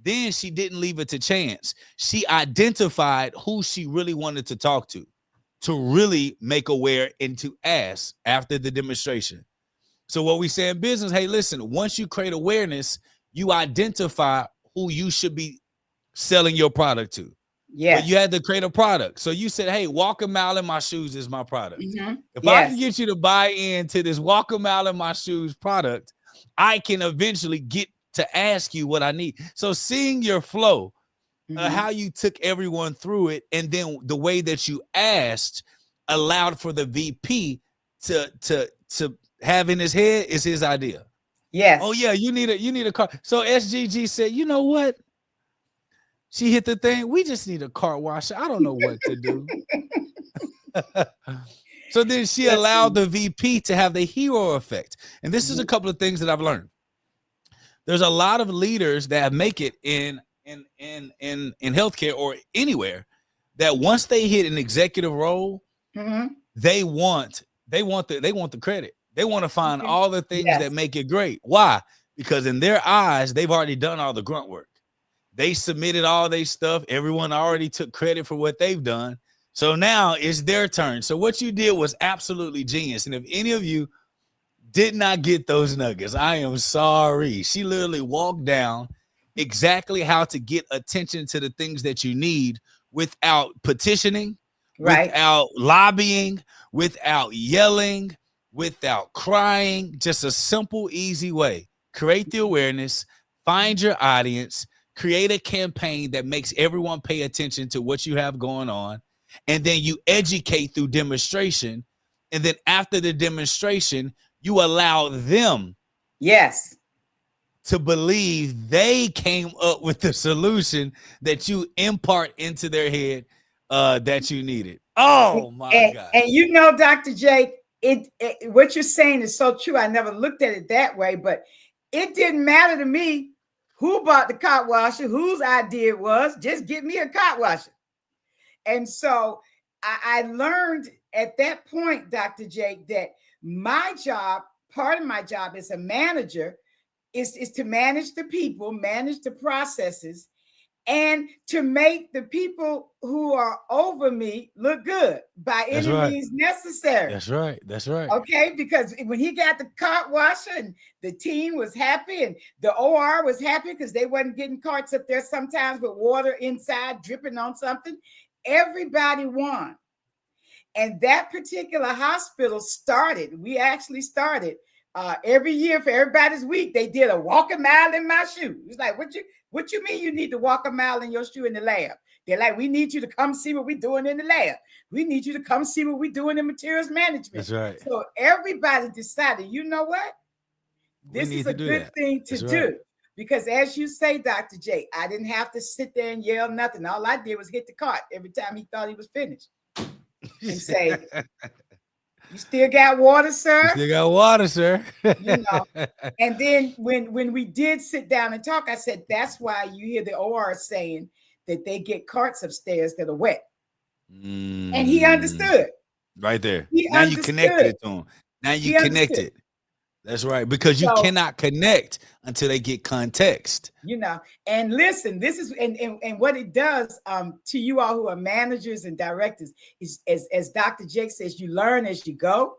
Then she didn't leave it to chance. She identified who she really wanted to talk to really make aware and to ask after the demonstration. So what we say in business, hey, listen, once you create awareness, you identify who you should be selling your product to. But you Yes. had to create a product. So you said, hey, walk a mile in my shoes is my product. Mm-hmm. If I can Yes. get you to buy into this walk a mile in my shoes product, I can eventually get to ask you what I need. So seeing your flow, Mm-hmm. how you took everyone through it, and then the way that you asked allowed for the VP to have in his head is his idea. Yes. Oh yeah, you need a car. So SGG said, you know what? She hit the thing. We just need a car washer. I don't know what to do. So then she allowed the VP to have the hero effect. And this is a couple of things that I've learned. There's a lot of leaders that make it in healthcare or anywhere that once they hit an executive role, they want the credit. They want to find all the things that make it great. Why? Because in their eyes, they've already done all the grunt work. They submitted all their stuff. Everyone already took credit for what they've done. So now it's their turn. So what you did was absolutely genius. And if any of you did not get those nuggets, I am sorry. She literally walked down exactly how to get attention to the things that you need without petitioning, without lobbying, without yelling, without crying. Just a simple, easy way. Create the awareness, find your audience, create a campaign that makes everyone pay attention to what you have going on. And then you educate through demonstration. And then after the demonstration, you allow them to believe they came up with the solution that you impart into their head that you needed. Oh my God. And you know, Dr. Jake, what you're saying is so true. I never looked at it that way, but it didn't matter to me who bought the cot washer, whose idea it was. Just get me a cot washer. And so I learned at that point, Dr. Jake, that my job, part of my job as a manager, is to manage the people, manage the processes, and to make the people who are over me look good by any means necessary. That's right. That's right. Okay, because when he got the cart washer and the team was happy and the OR was happy because they wasn't getting carts up there sometimes with water inside dripping on something, everybody won. And that particular hospital started, we actually started every year for everybody's week, they did a walk a mile in my shoe. It's like, what you mean you need to walk a mile in your shoe in the lab? They're like, we need you to come see what we're doing in the lab. We need you to come see what we're doing in materials management. That's right. So everybody decided, you know what? This is a good thing to do. Because as you say, Dr. J, I didn't have to sit there and yell nothing. All I did was hit the cart every time he thought he was finished and say, you still got water, sir? You still got water, sir. You know. And then when we did sit down and talk, I said, that's why you hear the OR saying that they get carts upstairs that are wet. And he understood. Right there. Now you connected it to him. Now you connected. That's right. Because you cannot connect until they get context. You know, and listen, this is and what it does to you all who are managers and directors is, as Dr. Jake says, you learn as you go,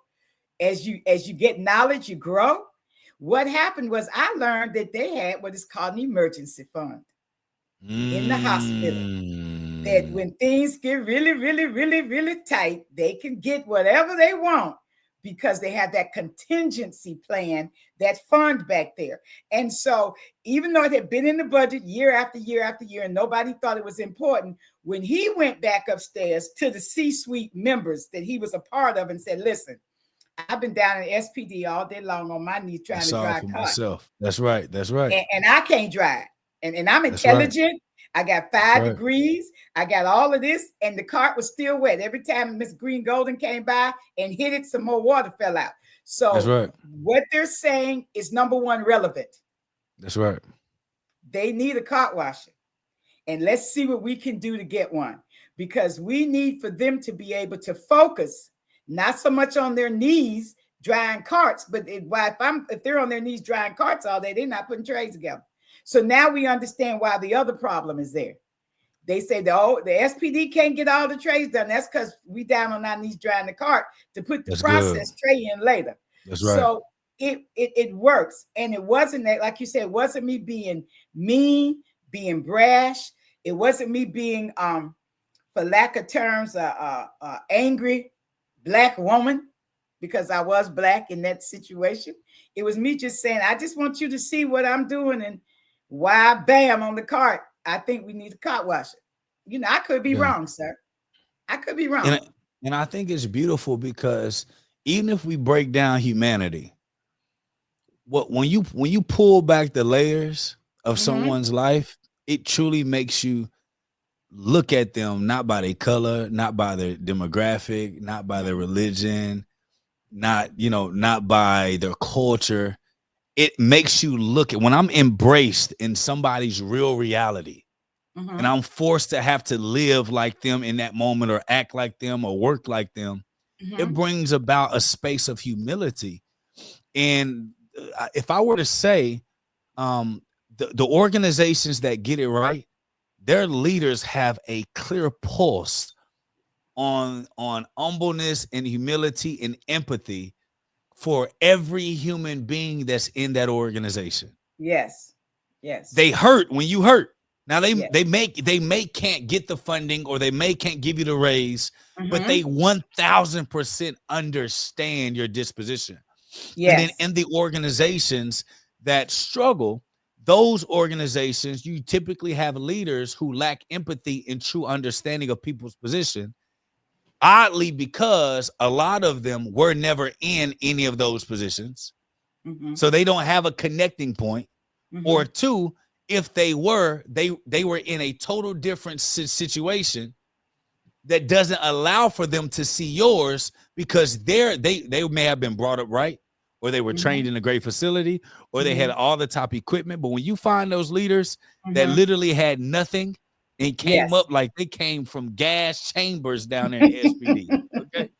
as you get knowledge, you grow. What happened was I learned that they had what is called an emergency fund in the hospital. That when things get really, really, really, really tight, they can get whatever they want because they have that contingency plan, that fund back there. And so even though it had been in the budget year after year after year, and nobody thought it was important, when he went back upstairs to the C-suite members that he was a part of and said, listen, I've been down in SPD all day long on my knees trying to drive myself. That's right. That's right. And I can't drive. And I'm intelligent. I got 5 degrees. I got all of this. And the cart was still wet. Every time Miss Greene-Golden came by and hit it, some more water fell out. So what they're saying is, number one, relevant. That's right. They need a cart washer. And let's see what we can do to get one. Because we need for them to be able to focus, not so much on their knees drying carts, but if they're on their knees drying carts all day, they're not putting trays together. So now we understand why the other problem is there. They say the SPD can't get all the trays done. That's because we down on our knees drying the cart to put the process tray in later. That's right. So it works. And it wasn't that, like you said, it wasn't me being mean, being brash. It wasn't me being, for lack of terms, angry Black woman, because I was Black in that situation. It was me just saying, I just want you to see what I'm doing and why, bam, on the cart, I think we need a cart washer. You know, I could be wrong, sir. I could be wrong. And I think it's beautiful because even if we break down humanity, when you pull back the layers of Mm-hmm. someone's life, it truly makes you look at them not by their color, not by their demographic, not by their religion, not by their culture. It makes you look at when I'm embraced in somebody's real reality and Mm-hmm. I'm forced to have to live like them in that moment or act like them or work like them. It Mm-hmm. brings about a space of humility. And if I were to say, um, the organizations that get it right, their leaders have a clear pulse on humbleness and humility and empathy for every human being that's in that organization. Yes. Yes. They hurt when you hurt. Now Yes. they may can't get the funding or they may can't give you the raise, but they Mm-hmm. 1000% understand your disposition. And then Yes. in the organizations that struggle, those organizations, you typically have leaders who lack empathy and true understanding of people's position. Oddly, because a lot of them were never in any of those positions. Mm-hmm. So they don't have a connecting point. Mm-hmm. Or two, if they were, they were in a total different situation that doesn't allow for them to see yours because they may have been brought up right, or they were Mm-hmm. trained in a great facility, or they had Mm-hmm. all the top equipment. But when you find those leaders that Mm-hmm. literally had nothing and came Yes. up like they came from gas chambers down there in SPD, okay,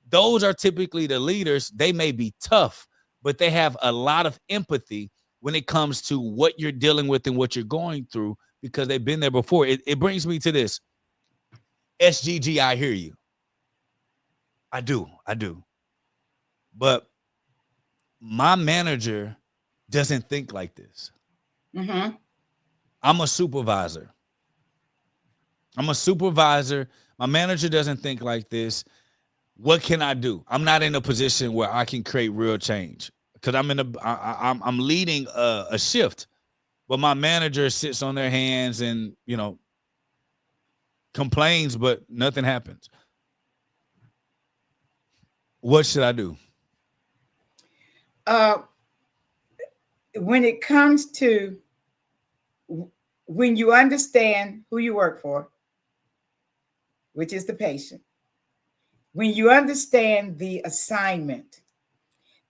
those are typically the leaders. They may be tough, but they have a lot of empathy when it comes to what you're dealing with and what you're going through because they've been there before. It brings me to this. SGG, I hear you. I do. I do. But my manager doesn't think like this. Mm-hmm. I'm a supervisor. I'm a supervisor. My manager doesn't think like this. What can I do? I'm not in a position where I can create real change because I'm leading a shift, but my manager sits on their hands and complains, but nothing happens. What should I do? Uh, when it comes to when you understand who you work for, which is the patient, when you understand the assignment,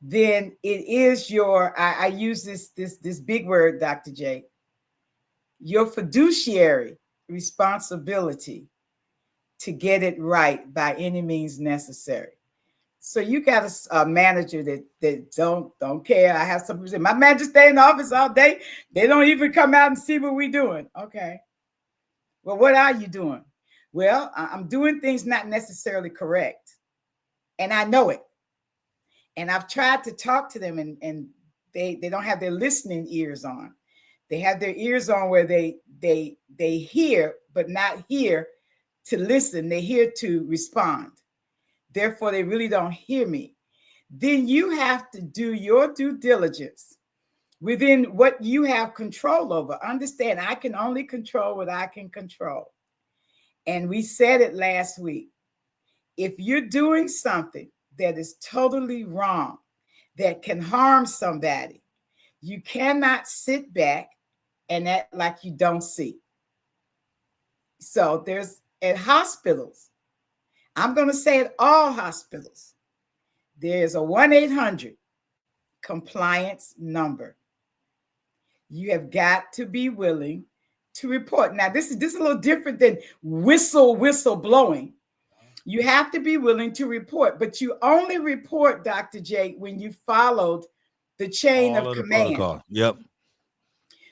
then it is your I use this big word, Dr. J, your fiduciary responsibility to get it right by any means necessary. So you got a manager that don't care. I have some people say my manager stay in the office all day. They don't even come out and see what we're doing. Okay. Well, what are you doing? Well, I'm doing things not necessarily correct. And I know it. And I've tried to talk to them and they don't have their listening ears on. They have their ears on where they hear, but not hear to listen. They hear to respond. Therefore, they really don't hear me. Then you have to do your due diligence within what you have control over. Understand, I can only control what I can control. And we said it last week. If you're doing something that is totally wrong, that can harm somebody, you cannot sit back and act like you don't see. So there's at hospitals, I'm going to say at all hospitals, there's a 1-800 compliance number. You have got to be willing to report. Now, this is a little different than whistle blowing. You have to be willing to report, but you only report, Dr. J, when you followed the chain All of of the command. protocol. Yep.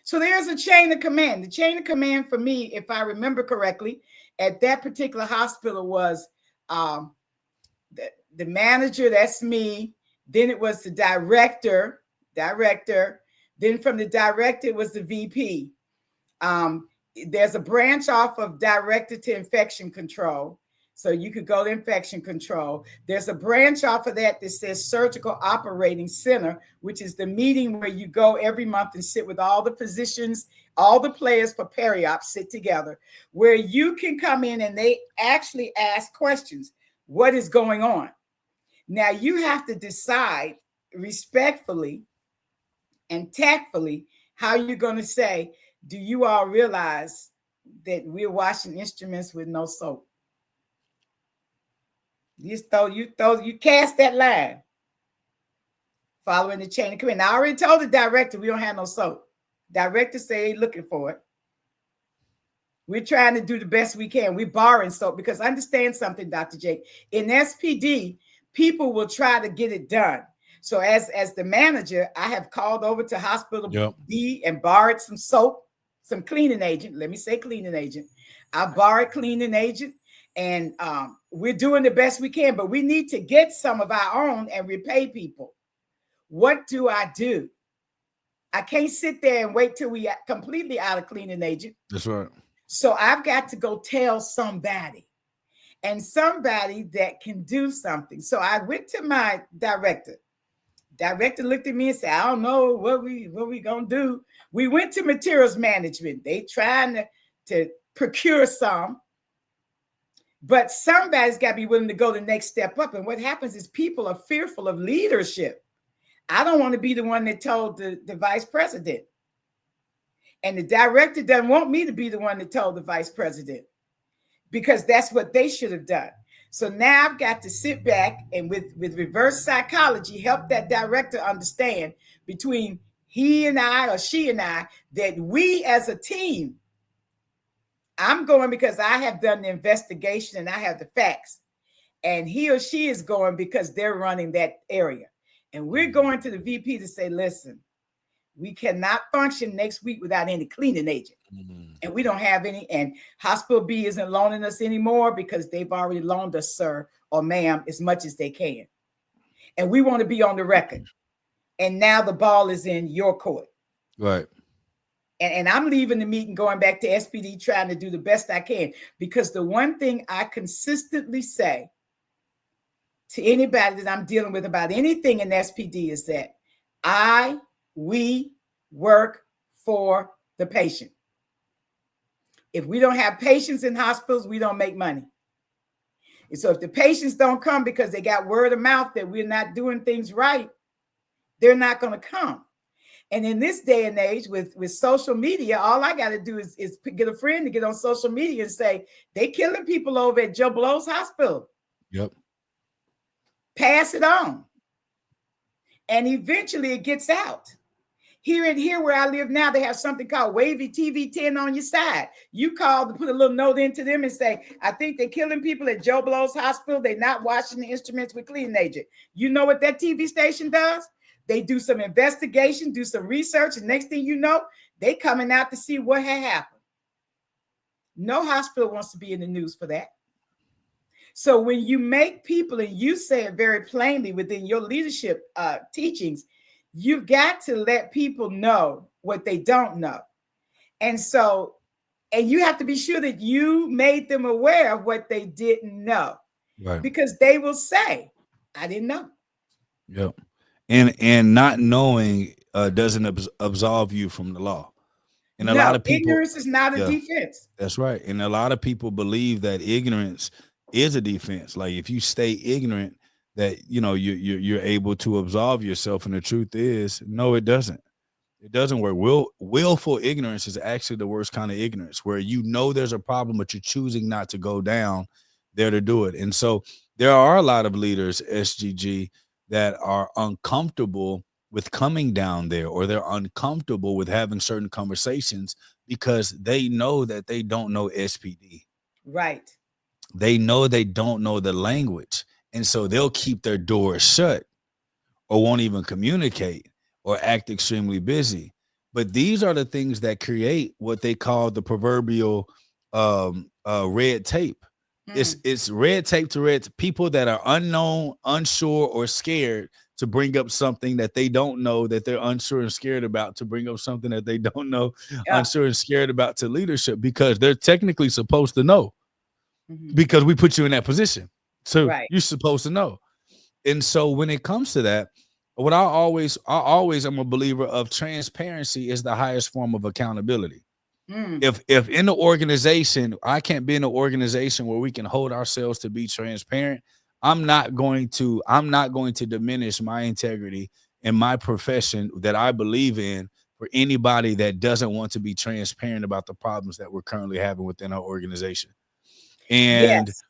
So there's a chain of command. The chain of command for me, if I remember correctly, at that particular hospital was um, the manager, that's me. Then it was the director. Then from the director, it was the VP. There's a branch off of director to infection control. So you could go to infection control. There's a branch off of that says surgical operating center, which is the meeting where you go every month and sit with all the physicians, all the players for peri-op sit together, where you can come in and they actually ask questions. What is going on? Now you have to decide respectfully and tactfully how you're going to say, do you all realize that we're washing instruments with no soap? You cast that line following the chain of command. Now, I already told the director we don't have no soap. Director say he looking for it. We're trying to do the best we can. We're borrowing soap because understand something, Dr. Jake. In SPD, people will try to get it done. So as the manager, I have called over to Hospital B and borrowed some soap, some cleaning agent. Let me say cleaning agent. I borrowed cleaning agent, and we're doing the best we can, but we need to get some of our own and repay people. What do? I can't sit there and wait till we are completely out of cleaning agent. That's right. So I've got to go tell somebody, and somebody that can do something. So I went to my director. Director looked at me and said, I don't know what we gonna do. We went to materials management. They trying to procure some, but somebody's got to be willing to go the next step up. And what happens is people are fearful of leadership. I don't want to be the one that told the vice president. And the director doesn't want me to be the one that told the vice president, because that's what they should have done. So now I've got to sit back and with reverse psychology, help that director understand between he and I, or she and I, that we as a team, I'm going because I have done the investigation and I have the facts. And he or she is going because they're running that area. And we're going to the VP to say, listen, we cannot function next week without any cleaning agent. And we don't have any. And Hospital B isn't loaning us anymore because they've already loaned us, sir or ma'am, as much as they can. And we want to be on the record. And now the ball is in your court. Right. And I'm leaving the meeting, going back to SPD, trying to do the best I can. Because the one thing I consistently say to anybody that I'm dealing with about anything in SPD is that we work for the patient. If we don't have patients in hospitals, we don't make money. And so if the patients don't come because they got word of mouth that we're not doing things right, they're not going to come. And in this day and age with social media, all I got to do is get a friend to get on social media and say, they killing people over at Joe Blow's hospital. Yep. Pass it on. And eventually it gets out. Here where I live now, they have something called Wavy TV 10 on your side. You call to put a little note into them and say, I think they're killing people at Joe Blow's hospital. They're not washing the instruments with cleaning agent. You know what that TV station does? They do some investigation, do some research, and next thing you know, they coming out to see what had happened. No hospital wants to be in the news for that. So when you make people, and you say it very plainly within your leadership teachings, you've got to let people know what they don't know. And you have to be sure that you made them aware of what they didn't know. Right. Because they will say, I didn't know. Yep. And not knowing doesn't absolve you from the law. And a lot of people, ignorance is not a defense. That's right. And a lot of people believe that ignorance is a defense. Like if you stay ignorant, that you're able to absolve yourself. And the truth is, no, it doesn't. It doesn't work. Willful ignorance is actually the worst kind of ignorance, where there's a problem, but you're choosing not to go down there to do it. And so there are a lot of leaders, SGG, that are uncomfortable with coming down there, or they're uncomfortable with having certain conversations because they know that they don't know SPD. Right. They know they don't know the language. And so they'll keep their doors shut or won't even communicate or act extremely busy. But these are the things that create what they call the proverbial red tape. It's red tape to red people that are unknown, unsure, or scared to bring up something that they don't know, that they're unsure and scared about, to bring up something that they don't know, unsure and scared about, to leadership, because they're technically supposed to know, because we put you in that position. So you're supposed to know. And so when it comes to that, what I always am a believer of, transparency is the highest form of accountability. If in the organization, I can't be in an organization where we can hold ourselves to be transparent, I'm not going to diminish my integrity in my profession that I believe in for anybody that doesn't want to be transparent about the problems that we're currently having within our organization. And Yes.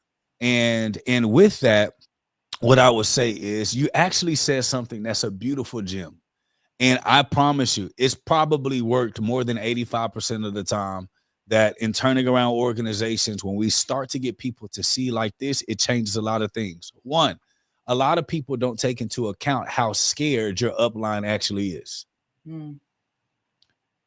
and with that, what I would say is you actually said something that's a beautiful gem. And I promise you, it's probably worked more than 85% of the time that in turning around organizations, when we start to get people to see like this, it changes a lot of things. One, a lot of people don't take into account how scared your upline actually is. Mm.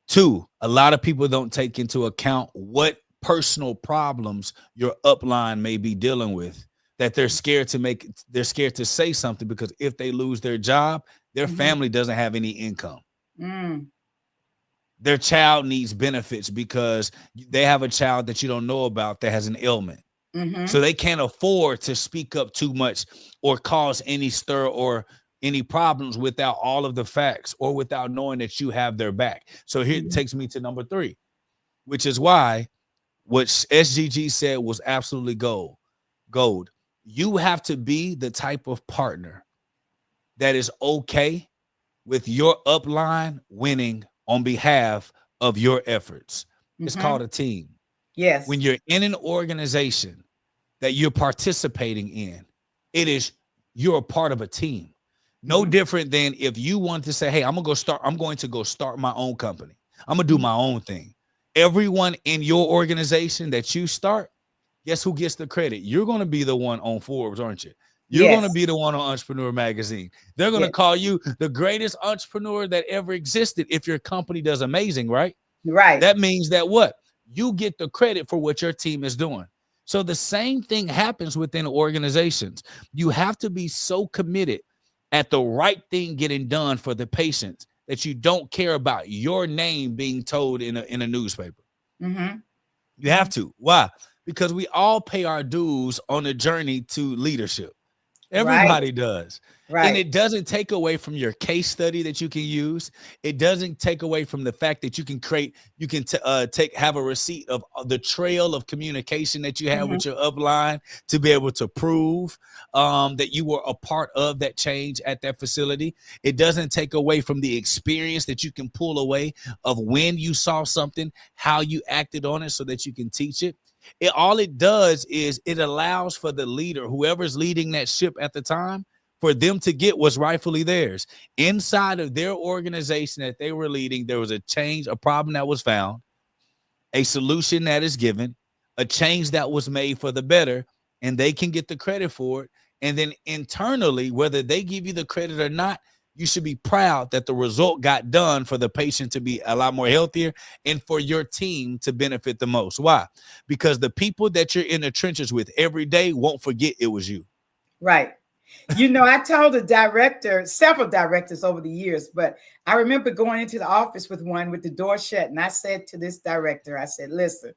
Two, a lot of people don't take into account what personal problems your upline may be dealing with, that they're scared to say something because if they lose their job, their Mhm. family doesn't have any income. Mm. Their child needs benefits because they have a child that you don't know about that has an ailment. So Mhm. they can't afford to speak up too much or cause any stir or any problems without all of the facts or without knowing that you have their back. So here it Mhm. takes me to number 3, which is why what SGG said was absolutely gold. Gold. You have to be the type of partner that is okay with your upline winning on behalf of your efforts. It's called Mhm. a team. Yes. When you're in an organization that you're participating in, it is you're a part of a team. No Mhm. different than if you want to say, hey, I'm going to go start my own company. I'm gonna do Mhm. my own thing. Everyone in your organization that you start, guess who gets the credit? You're going to be the one on Forbes, aren't you? You're going to Yes. be the one on Entrepreneur Magazine. They're going to Yes. call you the greatest entrepreneur that ever existed if your company does amazing, right? Right. That means that what? You get the credit for what your team is doing. So the same thing happens within organizations. You have to be so committed at the right thing getting done for the patients that you don't care about your name being told in a newspaper. Mhm. You have Mhm. to. Why? Because we all pay our dues on the journey to leadership. Right. Everybody does. And Right. it doesn't take away from your case study that you can use. It doesn't take away from the fact that you can have a receipt of the trail of communication that you have Mhm. with your upline to be able to prove that you were a part of that change at that facility. It doesn't take away from the experience that you can pull away of when you saw something, how you acted on it so that you can teach it. All it does is it allows for the leader, whoever's leading that ship at the time, for them to get what's rightfully theirs. Inside of their organization that they were leading, there was a change, a problem that was found, a solution that is given, a change that was made for the better, and they can get the credit for it. And then internally, whether they give you the credit or not, you should be proud that the result got done for the patient to be a lot more healthier and for your team to benefit the most. Why? Because the people that you're in the trenches with every day won't forget it was you. Right. I told the director, several directors over the years, but I remember going into the office with one with the door shut. And I said to this director, I said, listen,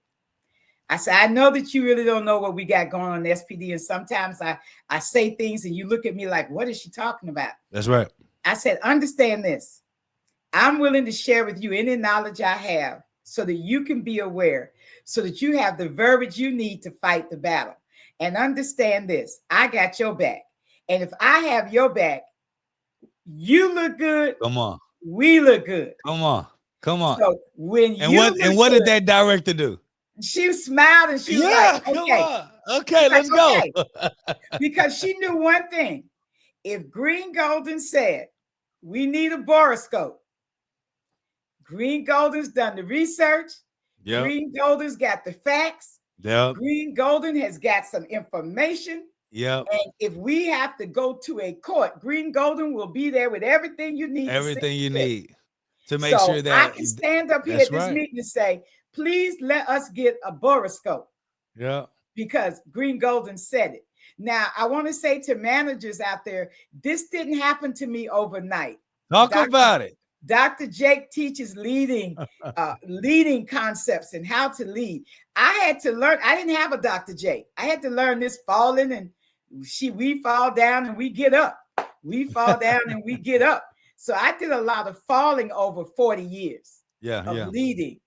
I said, I know that you really don't know what we got going on in SPD. And sometimes I say things and you look at me like, what is she talking about? That's right. I said, understand this. I'm willing to share with you any knowledge I have so that you can be aware, so that you have the verbiage you need to fight the battle. And understand this, I got your back. And if I have your back, you look good, Come on. we look good. Come on. Come on. So when And you what look and what did good, that director do? she smiled and she was like, Yeah, come okay. on. She's Okay, like, let's go. okay. Because she knew one thing. If Greene-Golden said, we need a boroscope, Greene-Golden's done the research. Yep. Greene-Golden's got the facts. Yep. Greene-Golden has got some information. Yep. And if we have to go to a court, Greene-Golden will be there with everything you need to send Everything you the case. need to make So sure I that can stand up here that's at this right. meeting and say, please let us get a boroscope Yeah. because Greene-Golden said it. Now, I want to say to managers out there, this didn't happen to me overnight. Talk Dr. about it. Dr. Jake teaches leading concepts and how to lead. I had to learn. I didn't have a Dr. Jake. I had to learn this falling and we fall down and we get up. We fall down and we get up. So I did a lot of falling over 40 years Yeah, of yeah. leading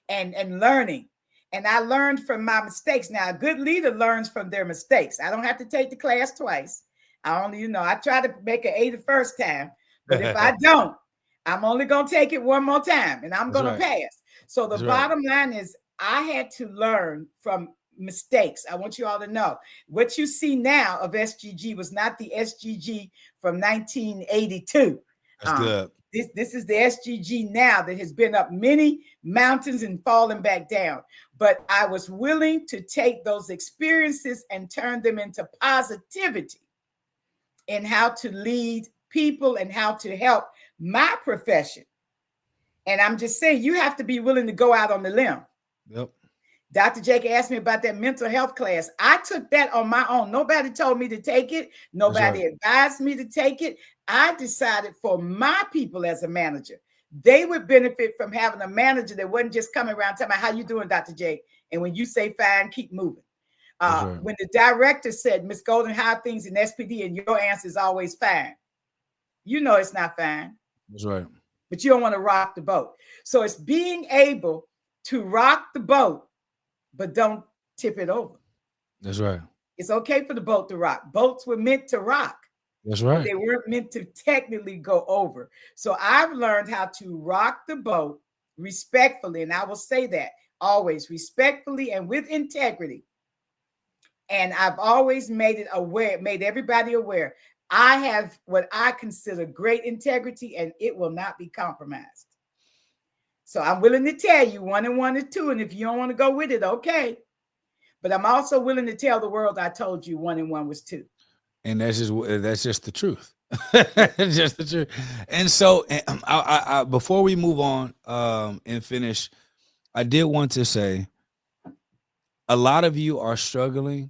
and learning. And I learned from my mistakes. Now, a good leader learns from their mistakes. I don't have to take the class twice. I only, I try to make an A the first time, But if I don't, I'm only going to take it one more time and I'm That's going to right. pass. So the That's right. bottom line is I had to learn from mistakes. I want you all to know what you see now of SGG was not the SGG from 1982. That's good. This is the SGG now that has been up many mountains and fallen back down. But I was willing to take those experiences and turn them into positivity in how to lead people and how to help my profession. And I'm just saying, you have to be willing to go out on the limb. Yep. Dr. Jake asked me about that mental health class. I took that on my own. Nobody told me to take it. Nobody advised me to take it. I decided for my people as a manager, they would benefit from having a manager that wasn't just coming around telling me, how you doing, Dr. Jake? And when you say fine, keep moving. When the director said, Miss Golden, how are things in SPD? And your answer is always fine. You know it's not fine. That's right. But you don't want to rock the boat. So it's being able to rock the boat, but don't tip it over. That's right. It's okay for the boat to rock. Boats were meant to rock. That's right. But they weren't meant to technically go over. So I've learned how to rock the boat respectfully. And I will say that always respectfully and with integrity. And I've always made everybody aware. I have what I consider great integrity and it will not be compromised. So I'm willing to tell you 1 and 1 is 2. And if you don't want to go with it, okay. But I'm also willing to tell the world I told you 1 and 1 was 2. And that's just the truth. Just the truth. And so I before we move on and finish, I did want to say a lot of you are struggling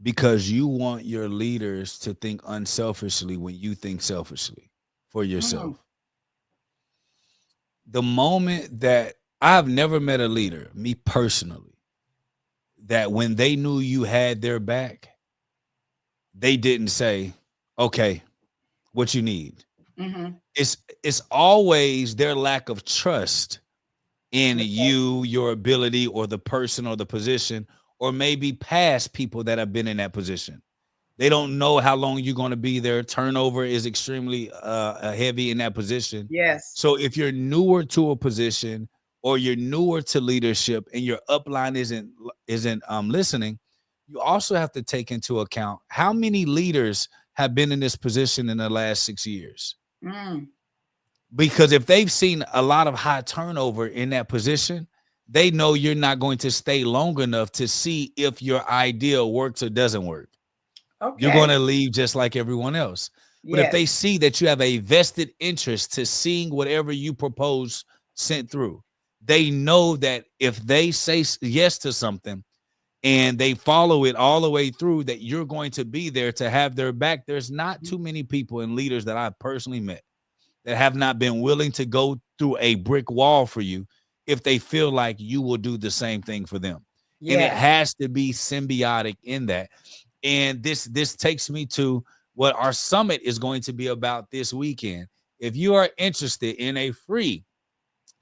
because you want your leaders to think unselfishly when you think selfishly for yourself. The moment that I've never met a leader, me personally, that when they knew you had their back, they didn't say, okay, what you need. It's always their lack of trust in you, your ability, or the person or the position, or maybe past people that have been in that position. They don't know how long you're going to be there. Turnover is extremely heavy in that position. Yes. So if you're newer to a position or you're newer to leadership and your upline isn't listening, you also have to take into account how many leaders have been in this position in the last 6 years. Because if they've seen a lot of high turnover in that position, they know you're not going to stay long enough to see if your idea works or doesn't work. Okay. You're going to leave just like everyone else. But if they see that you have a vested interest to seeing whatever you propose sent through, they know that if they say yes to something and they follow it all the way through, that you're going to be there to have their back. There's not too many people and leaders that I've personally met that have not been willing to go through a brick wall for you if they feel like you will do the same thing for them. And it has to be symbiotic in that. And this takes me to what our summit is going to be about this weekend. If you are interested in a free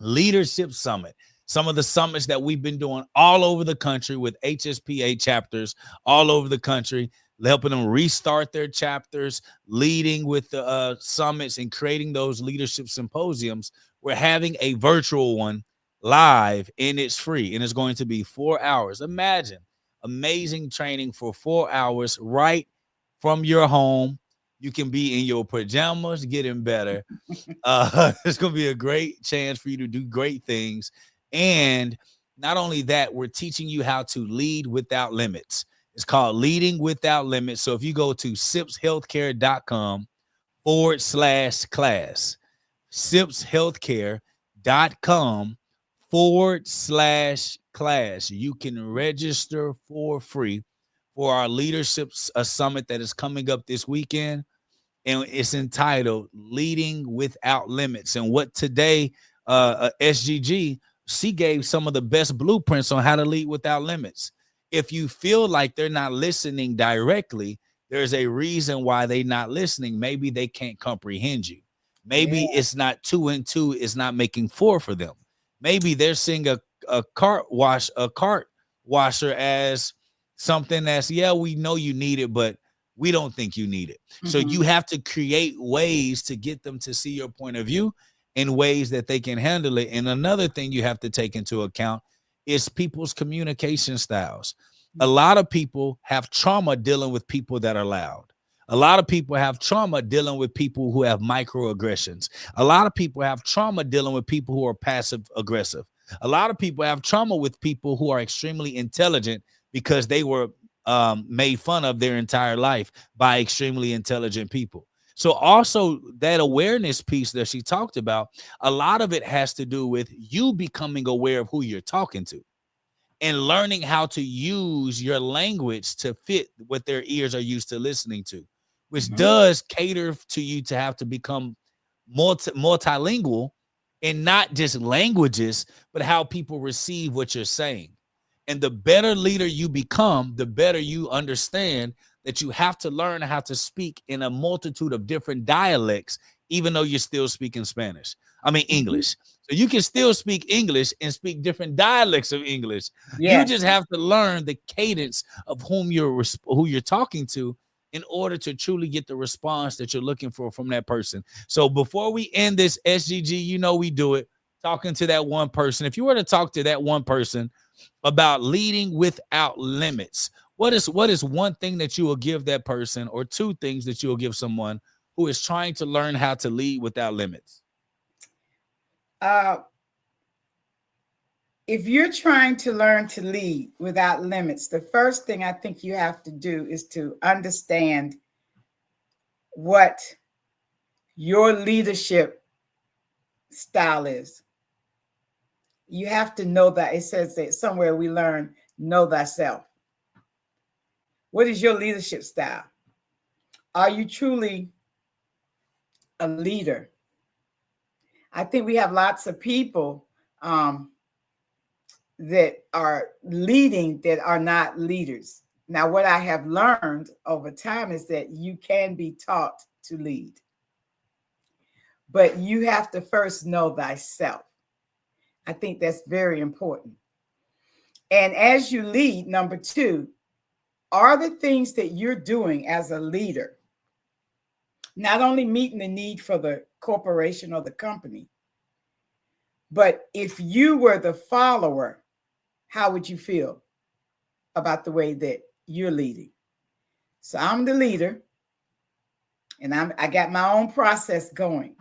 leadership summit, some of the summits that we've been doing all over the country with HSPA chapters all over the country, helping them restart their chapters, leading with the summits and creating those leadership symposiums. We're having a virtual one live and it's free and it's going to be 4 hours. Imagine amazing training for 4 hours right from your home. You can be in your pajamas getting better. It's going to be a great chance for you to do great things. And not only that, we're teaching you how to lead without limits. It's called Leading Without Limits. So if you go to sipshealthcare.com/class, sipshealthcare.com/class, you can register for free for our leadership summit that is coming up this weekend. And it's entitled Leading Without Limits. And what today, SGG, she gave some of the best blueprints on how to lead without limits. If you feel like they're not listening directly, there's a reason why they're not listening. Maybe they can't comprehend you. Maybe it's not 2 and 2 is not making 4 for them. Maybe they're seeing a cart washer as something that's, we know you need it, but We don't think you need it. So Mhm. you have to create ways to get them to see your point of view in ways that they can handle it. And another thing you have to take into account is people's communication styles. A lot of people have trauma dealing with people that are loud. A lot of people have trauma dealing with people who have microaggressions. A lot of people have trauma dealing with people who are passive aggressive. A lot of people have trauma with people who are extremely intelligent because they were made fun of their entire life by extremely intelligent people. So also that awareness piece that she talked about, a lot of it has to do with you becoming aware of who you're talking to and learning how to use your language to fit what their ears are used to listening to, which Mhm. does cater to you to have to become multilingual in not just languages, but how people receive what you're saying. And the better leader you become, the better you understand that you have to learn how to speak in a multitude of different dialects, even though you're still speaking Spanish. I mean, Mhm. English. So you can still speak English and speak different dialects of English. You Yes. just have to learn the cadence of who you're talking to in order to truly get the response that you're looking for from that person. So before we end this SGG, you know we do it talking to that one person. If you were to talk to that one person about leading without limits, what is one thing that you will give that person, or two things that you will give someone who is trying to learn how to lead without limits? Uh, if you're trying to learn to lead without limits, the first thing I think you have to do is to understand what your leadership style is. You have to know that. It says that somewhere we learn, know thyself. What is your leadership style? Are you truly a leader? I think we have lots of people um, that are leading that are not leaders. Now, what I have learned over time is that you can be taught to lead, but you have to first know thyself. I think that's very important. And as you lead, number two, are the things that you're doing as a leader not only meeting the need for the corporation or the company, but if you were the follower, how would you feel about the way that you're leading? So I'm the leader, and I got my own process going.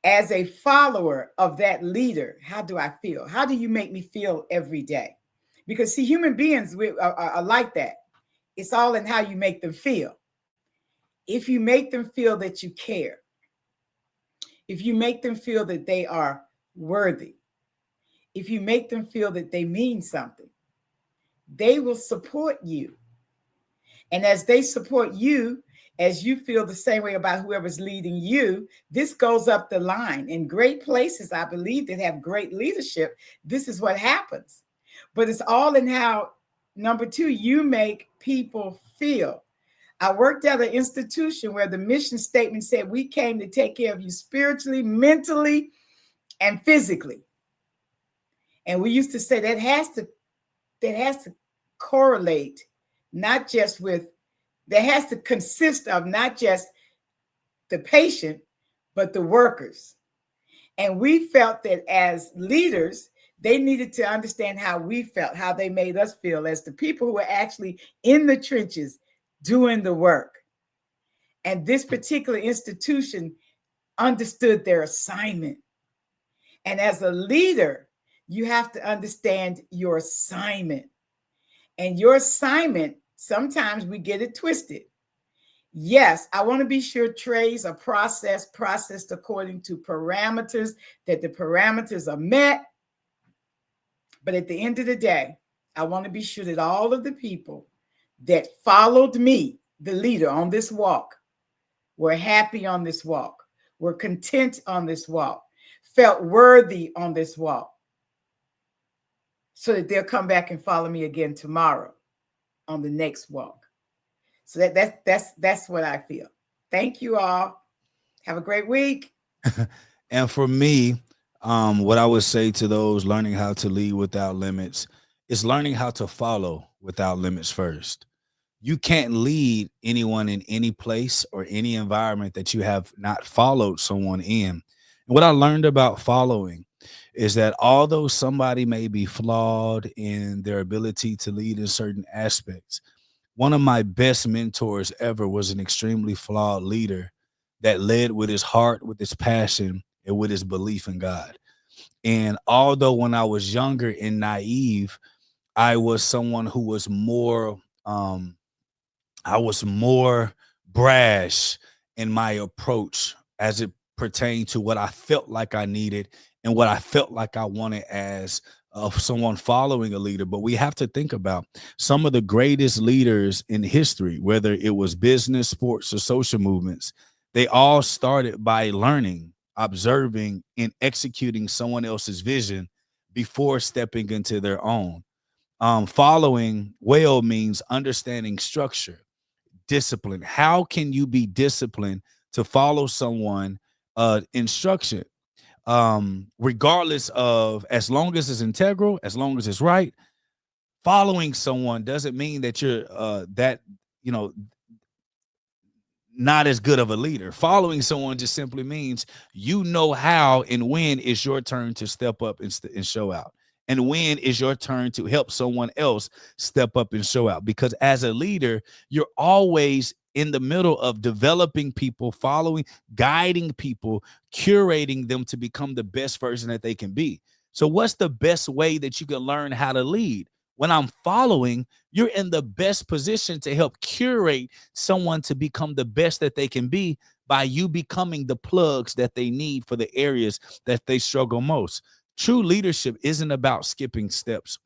As a follower of that leader, how do I feel? How do you make me feel every day? Because see, human beings are like that. It's all in how you make them feel. If you make them feel that you care, if you make them feel that they are worthy, if you make them feel that they mean something, they will support you. And as they support you, as you feel the same way about whoever's leading you, this goes up the line. In great places, I believe, that have great leadership, this is what happens. But it's all in how, number two, you make people feel. I worked at an institution where the mission statement said, we came to take care of you spiritually, mentally, and physically. And we used to say that has to correlate, not just with, that has to consist of not just the patient, but the workers. And we felt that as leaders, they needed to understand how we felt, how they made us feel as the people who were actually in the trenches doing the work. And this particular institution understood their assignment. And as a leader, you have to understand your assignment. And your assignment, sometimes we get it twisted. Yes, I want to be sure trays are processed according to parameters, that the parameters are met. But at the end of the day, I want to be sure that all of the people that followed me, the leader on this walk, were happy on this walk, were content on this walk, felt worthy on this walk, so that they'll come back and follow me again tomorrow on the next walk. So that's what I feel. Thank you all. Have a great week. And for me, what I would say to those learning how to lead without limits is learning how to follow without limits first. You can't lead anyone in any place or any environment that you have not followed someone in. And what I learned about following is that although somebody may be flawed in their ability to lead in certain aspects, one of my best mentors ever was an extremely flawed leader that led with his heart, with his passion, and with his belief in God. And although when I was younger and naive, I was someone who was more I was more brash in my approach as it pertained to what I felt like I needed and what I felt like I wanted as of someone following a leader. But we have to think about some of the greatest leaders in history, whether it was business, sports, or social movements. They all started by learning, observing, and executing someone else's vision before stepping into their own. Following well means understanding structure, discipline. How can you be disciplined to follow someone instruction? Regardless of, as long as it's integral, as long as it's right, following someone doesn't mean that you're that you know not as good of a leader. Following someone just simply means you know how and when is your turn to step up and show out. And when is your turn to help someone else step up and show out? Because as a leader, you're always in the middle of developing people, following, guiding people, curating them to become the best version that they can be. So, what's the best way that you can learn how to lead? When I'm following, you're in the best position to help curate someone to become the best that they can be by you becoming the plugs that they need for the areas that they struggle most. True leadership isn't about skipping steps.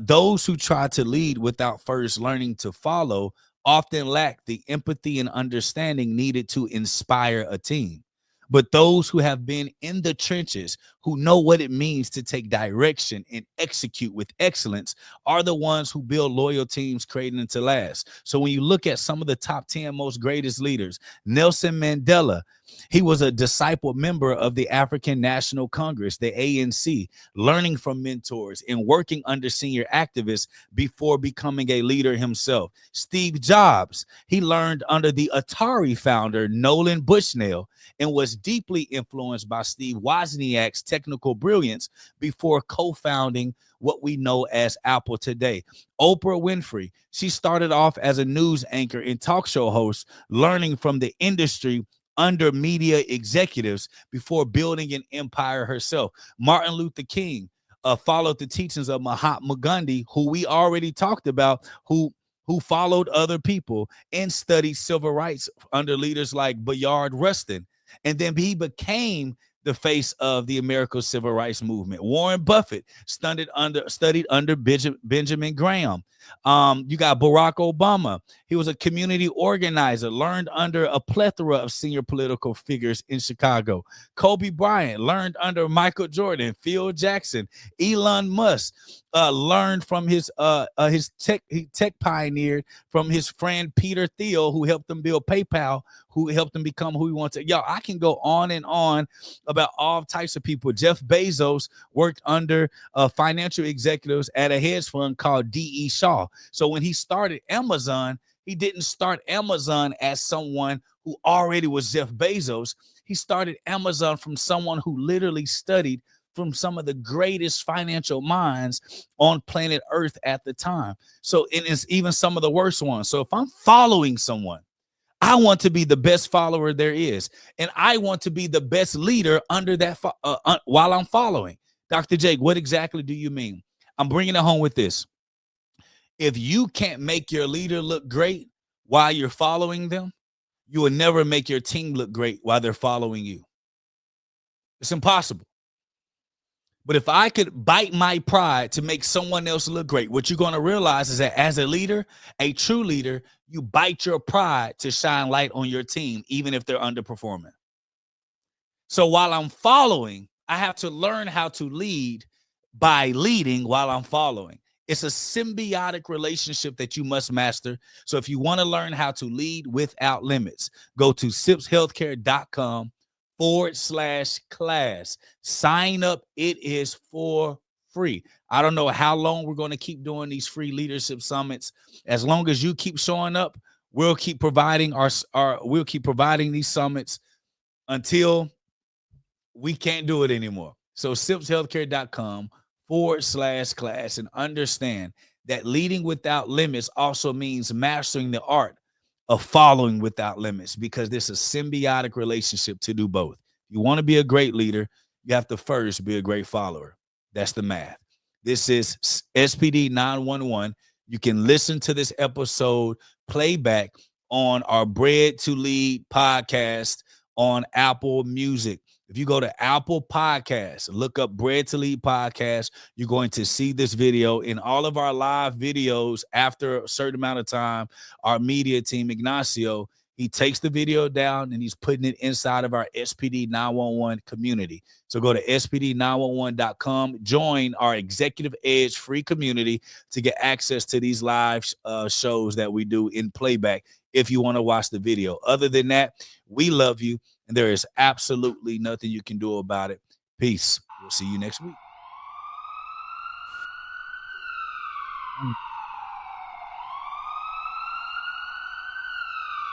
Those who try to lead without first learning to follow often lack the empathy and understanding needed to inspire a team. But those who have been in the trenches, who know what it means to take direction and execute with excellence, are the ones who build loyal teams creating to last. So when you look at some of the top 10 most greatest leaders, Nelson Mandela, he was a disciple member of the African National Congress, the ANC, learning from mentors and working under senior activists before becoming a leader himself. Steve Jobs, he learned under the Atari founder, Nolan Bushnell, and was deeply influenced by Steve Wozniak's technical brilliance before co-founding what we know as Apple today. Oprah Winfrey, she started off as a news anchor and talk show host, learning from the industry under media executives before building an empire herself. Martin Luther King followed the teachings of Mahatma Gandhi, who we already talked about, who followed other people and studied civil rights under leaders like Bayard Rustin. And then he became the face of the American civil rights movement. Warren Buffett studied under Benjamin Graham. You got Barack Obama. He was a community organizer, learned under a plethora of senior political figures in Chicago. Kobe Bryant learned under Michael Jordan, Phil Jackson. Elon Musk learned from his tech pioneered from his friend Peter Thiel, who helped him build PayPal, who helped him become who he wants to. Y'all, I can go on and on about all types of people. Jeff Bezos worked under financial executives at a hedge fund called D.E. Shaw. So when he started Amazon, he didn't start Amazon as someone who already was Jeff Bezos. He started Amazon from someone who literally studied from some of the greatest financial minds on planet Earth at the time. So it is even some of the worst ones. So if I'm following someone, I want to be the best follower there is. And I want to be the best leader under that while I'm following. Dr. Jake, what exactly do you mean? I'm bringing it home with this. If you can't make your leader look great while you're following them, you will never make your team look great while they're following you. It's impossible. But if I could bite my pride to make someone else look great, what you're going to realize is that as a leader, a true leader, you bite your pride to shine light on your team, even if they're underperforming. So while I'm following, I have to learn how to lead by leading while I'm following. It's a symbiotic relationship that you must master. So if you want to learn how to lead without limits, go to sipshealthcare.com/class. Sign up. It is for free. I don't know how long we're going to keep doing these free leadership summits. As long as you keep showing up, we'll keep providing we'll keep providing these summits until we can't do it anymore. So sipshealthcare.com/class, and understand that leading without limits also means mastering the art of following without limits, because this is a symbiotic relationship to do both. You want to be a great leader, you have to first be a great follower. That's the math. This is SPD 911. You can listen to this episode playback on our Bread to Lead podcast on Apple Music. If you go to Apple Podcasts, look up Bread to Lead podcast, you're going to see this video. In all of our live videos, after a certain amount of time, our media team, Ignacio, he takes the video down and he's putting it inside of our SPD 911 community. So go to SPD911.com, join our Executive Edge free community to get access to these live shows that we do in playback if you want to watch the video. Other than that, we love you, and there is absolutely nothing you can do about it. Peace. We'll see you next week.